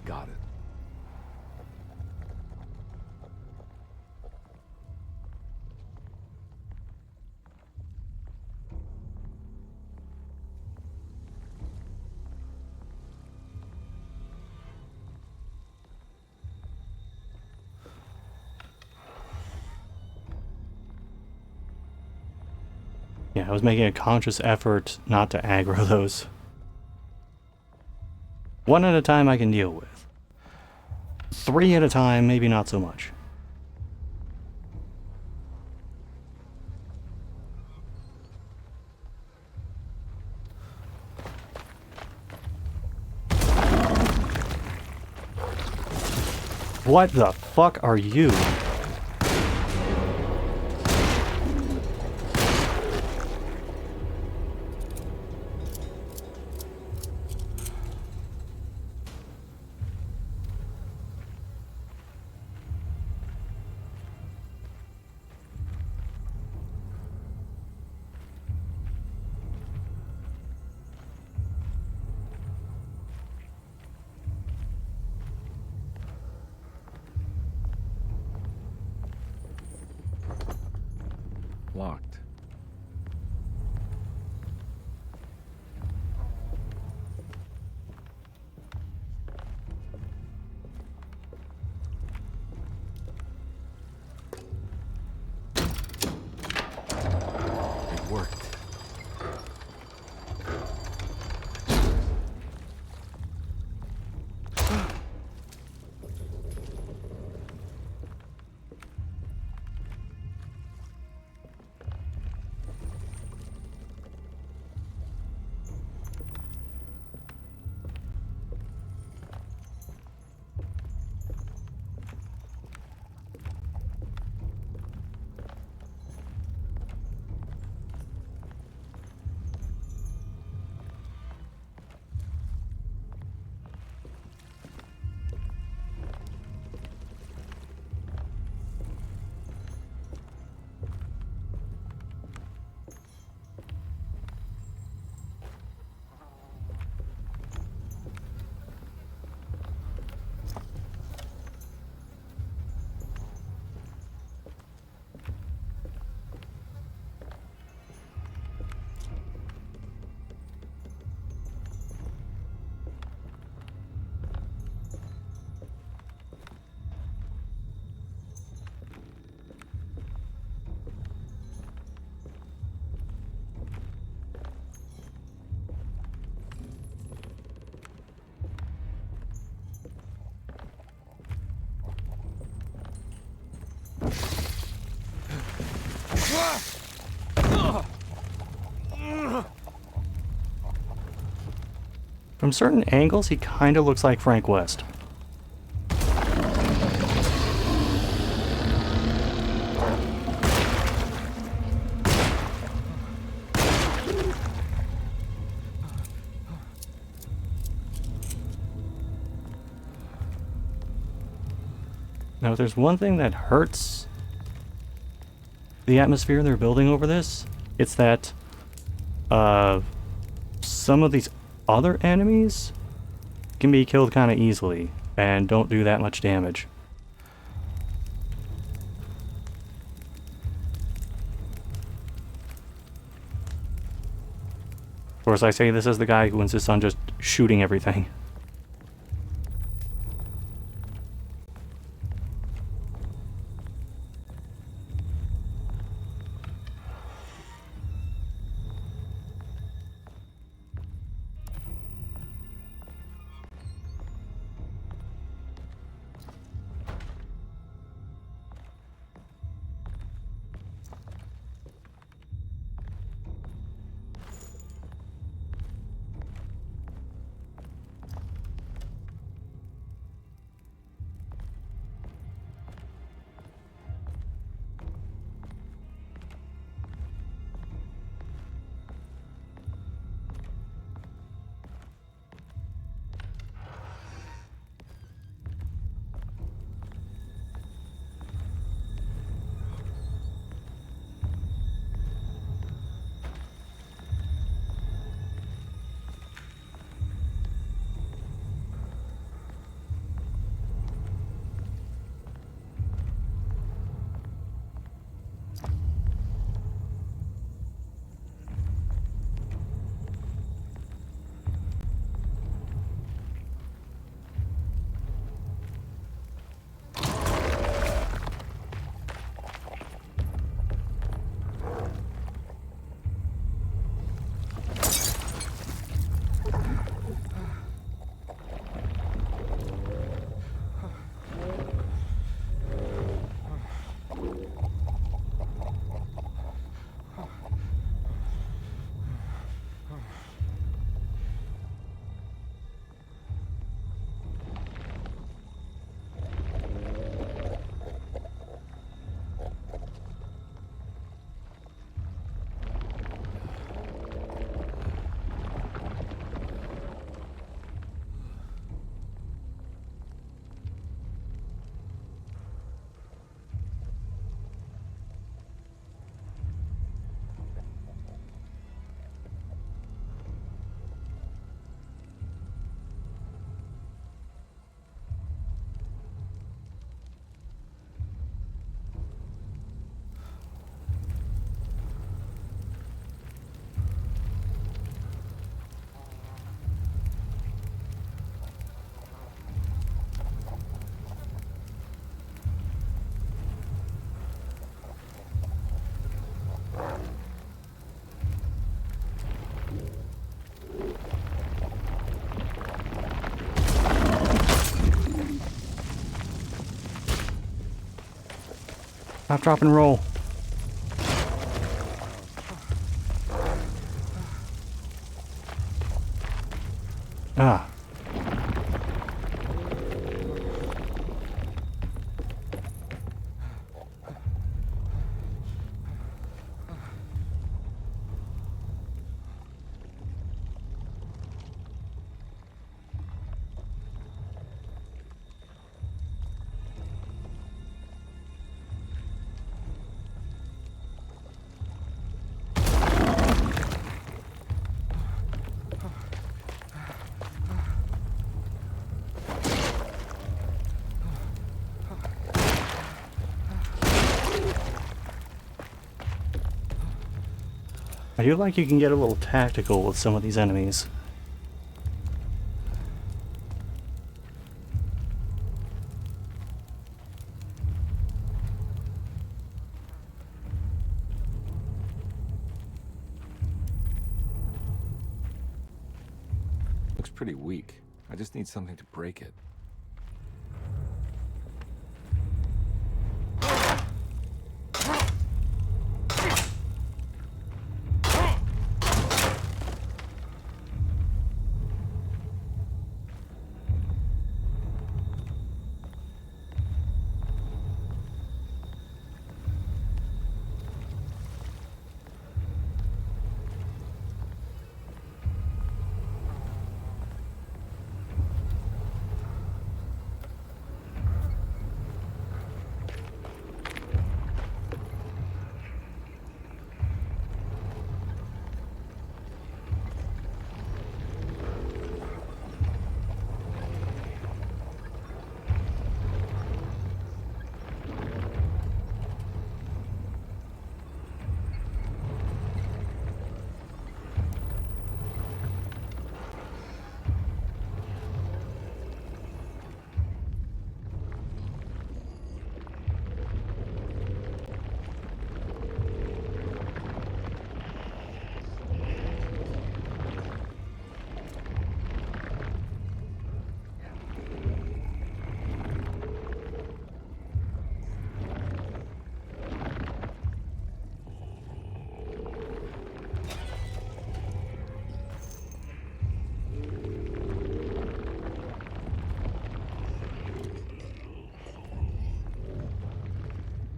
Got it. Yeah, I was making a conscious effort not to aggro those. One at a time I can deal with. 3 at a time, maybe not so much. What the fuck are you? Locked. It worked. From certain angles, he kind of looks like Frank West. Now, if there's one thing that hurts the atmosphere they're building over this, it's that some of these other enemies can be killed kind of easily and don't do that much damage. Of course, I say this as the guy who insists on just shooting everything. Stop, drop, and roll. Ah. I feel like you can get a little tactical with some of these enemies. Looks pretty weak. I just need something to break it.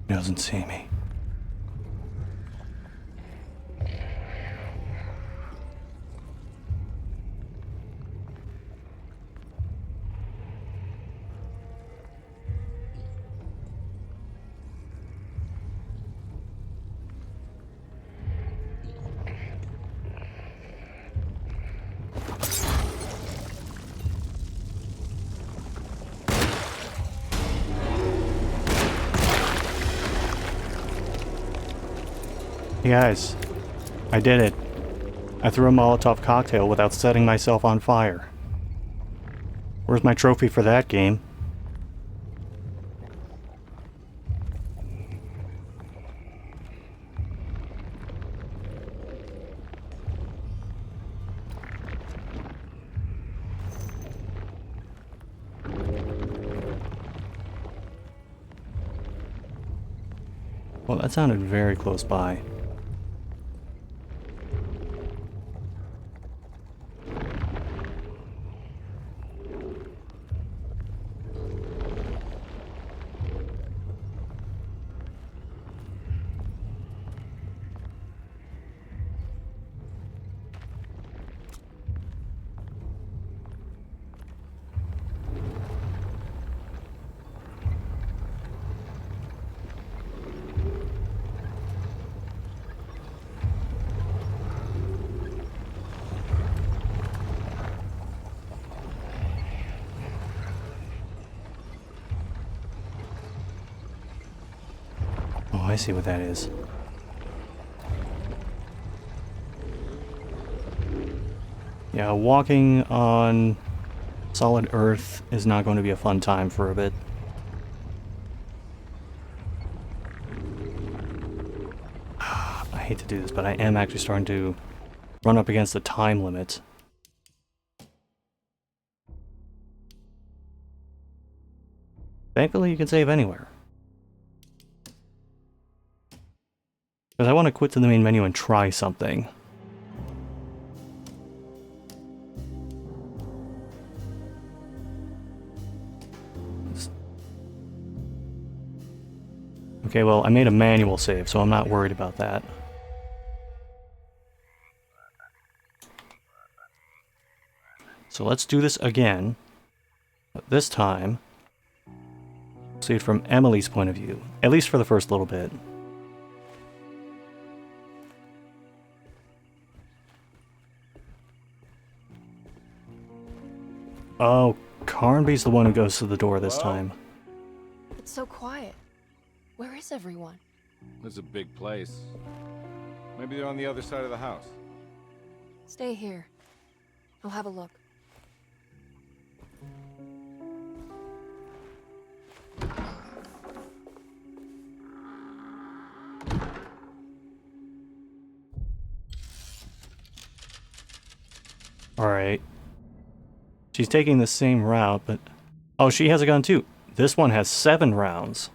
He doesn't see me. Hey guys, I did it. I threw a Molotov cocktail without setting myself on fire. Where's my trophy for that game? Well, that sounded very close by. Oh, I see what that is. Yeah, walking on solid earth is not going to be a fun time for a bit. I hate to do this, but I am actually starting to run up against the time limit. Thankfully, you can save anywhere. Because I want to quit to the main menu and try something. Okay, well, I made a manual save, so I'm not worried about that. So let's do this again. But this time, see it from Emily's point of view, at least for the first little bit. Oh, Carnby's the one who goes to the door this time. It's so quiet. Where is everyone? It's a big place. Maybe they're on the other side of the house. Stay here. I'll have a look. Alright. She's taking the same route, but... Oh, she has a gun too. This one has 7 rounds.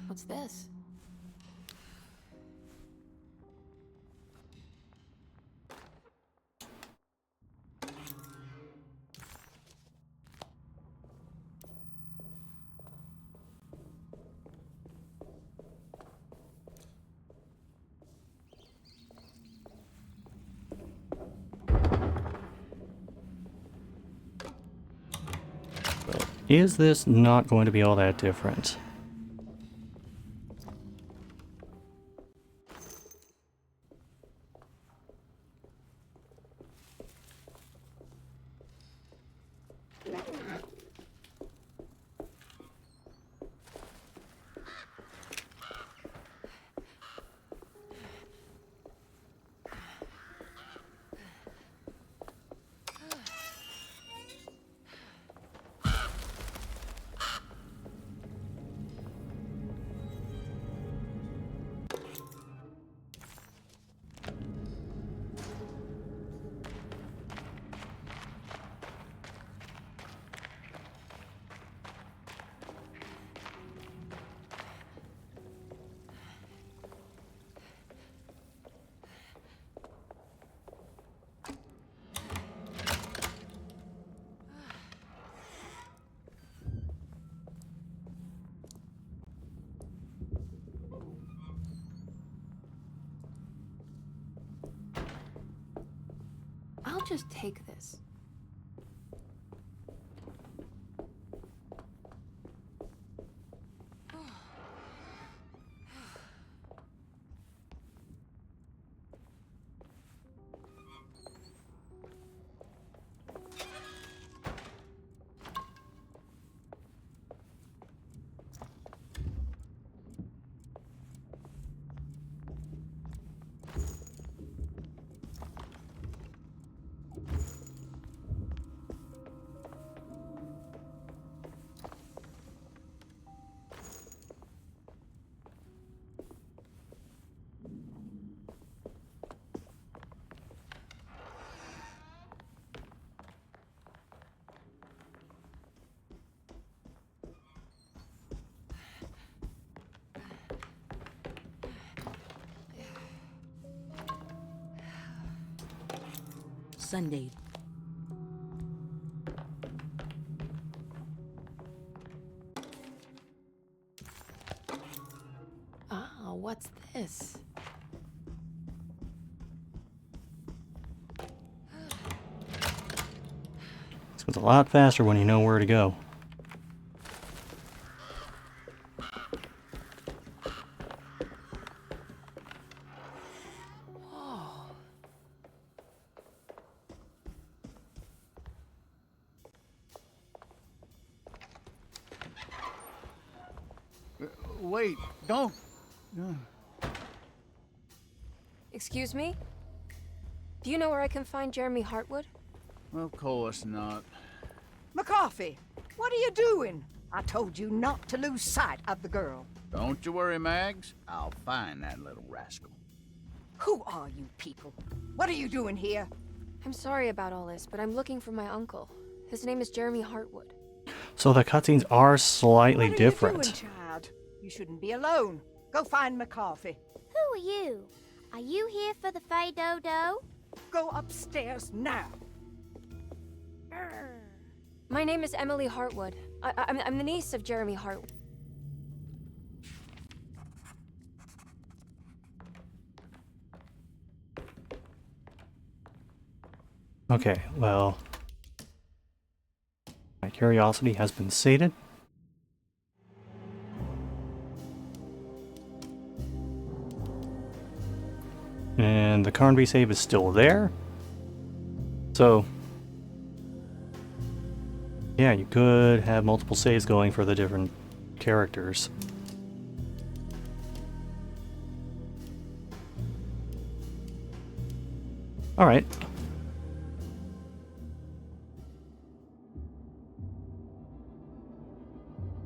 What's this? Is this not going to be all that different? I'll just take this. Sunday. Ah, what's this? This goes a lot faster when you know where to go. Wait, don't. Excuse me? Do you know where I can find Jeremy Hartwood? Of course not. McCarthy, what are you doing? I told you not to lose sight of the girl. Don't you worry, Mags. I'll find that little rascal. Who are you people? What are you doing here? I'm sorry about all this, but I'm looking for my uncle. His name is Jeremy Hartwood. So the cutscenes are slightly What are different. you doing, child? You shouldn't be alone. Go find McCarthy. Who are you? Are you here for the Fey Dodo? Go upstairs now. My name is Emily Hartwood. I'm the niece of Jeremy Hartwood. Okay, well, my curiosity has been sated. And the Carnby save is still there. So, yeah, you could have multiple saves going for the different characters. Alright.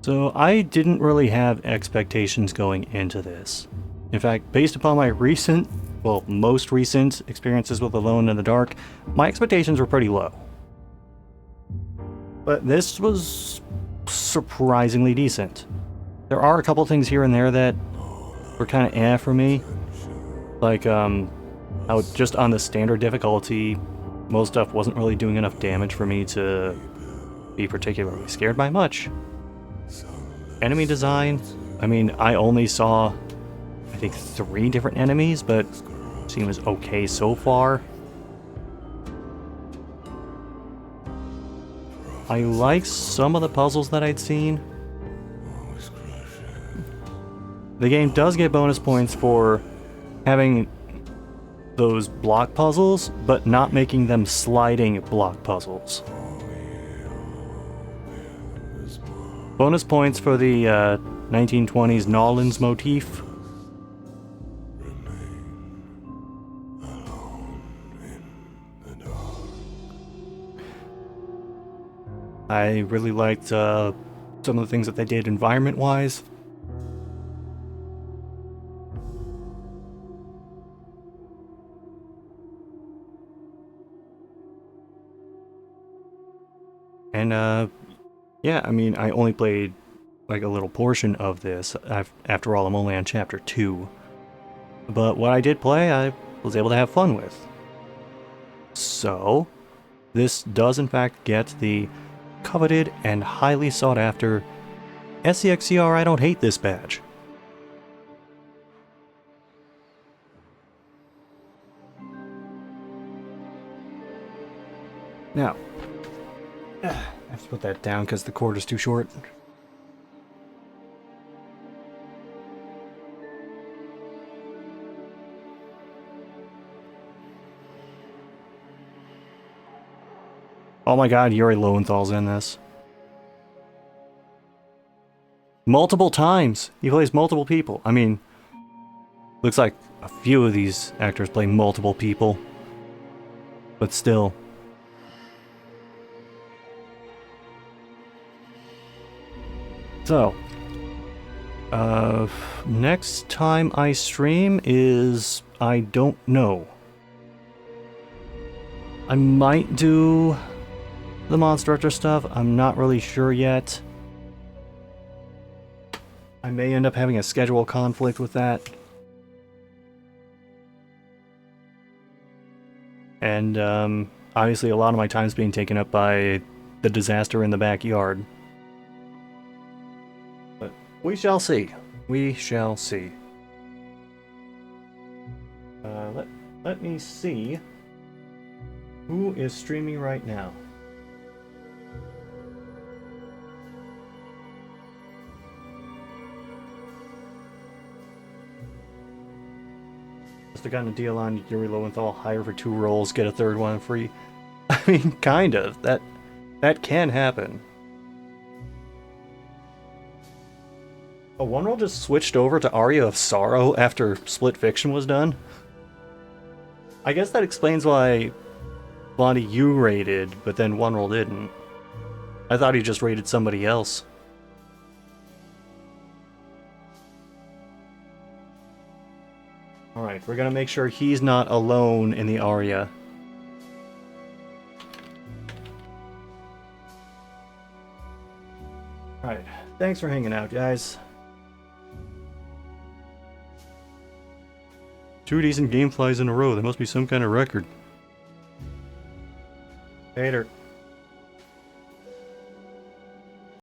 So I didn't really have expectations going into this. In fact, based upon my most recent experiences with Alone in the Dark, my expectations were pretty low. But this was surprisingly decent. There are a couple things here and there that were kind of for me. Like, how just on the standard difficulty, most stuff wasn't really doing enough damage for me to be particularly scared by much. Enemy design, I mean, I only saw, I think, 3 different enemies, but seems okay so far. I like some of the puzzles that I'd seen. The game does get bonus points for having those block puzzles, but not making them sliding block puzzles. Bonus points for the 1920s Nolans motif. I really liked some of the things that they did environment-wise. And yeah, I mean, I only played like a little portion of this. After all, I'm only on chapter 2. But what I did play, I was able to have fun with. So, this does in fact get the coveted and highly sought after SCXCR I Don't Hate This badge. Now, I have to put that down because the cord is too short. Oh my god, Yuri Lowenthal's in this. Multiple times! He plays multiple people. I mean, looks like a few of these actors play multiple people. But still. So, next time I stream is, I don't know. I might do the Monster Hunter stuff, I'm not really sure yet. I may end up having a schedule conflict with that. And, obviously a lot of my time's being taken up by the disaster in the backyard. But we shall see. We shall see. Let me see who is streaming right now. Just gotten a deal on Yuri Lowenthal, hire for 2 roles, get a 3rd one free. I mean, kind of. That can happen. Oh, one role just switched over to Aria of Sorrow after Split Fiction was done. I guess that explains why Blondie you rated, but then one role didn't. I thought he just rated somebody else. Alright, we're gonna make sure he's not alone in the Aria. Alright, thanks for hanging out, guys. 2 decent GameFlies in a row. There must be some kind of record. Later.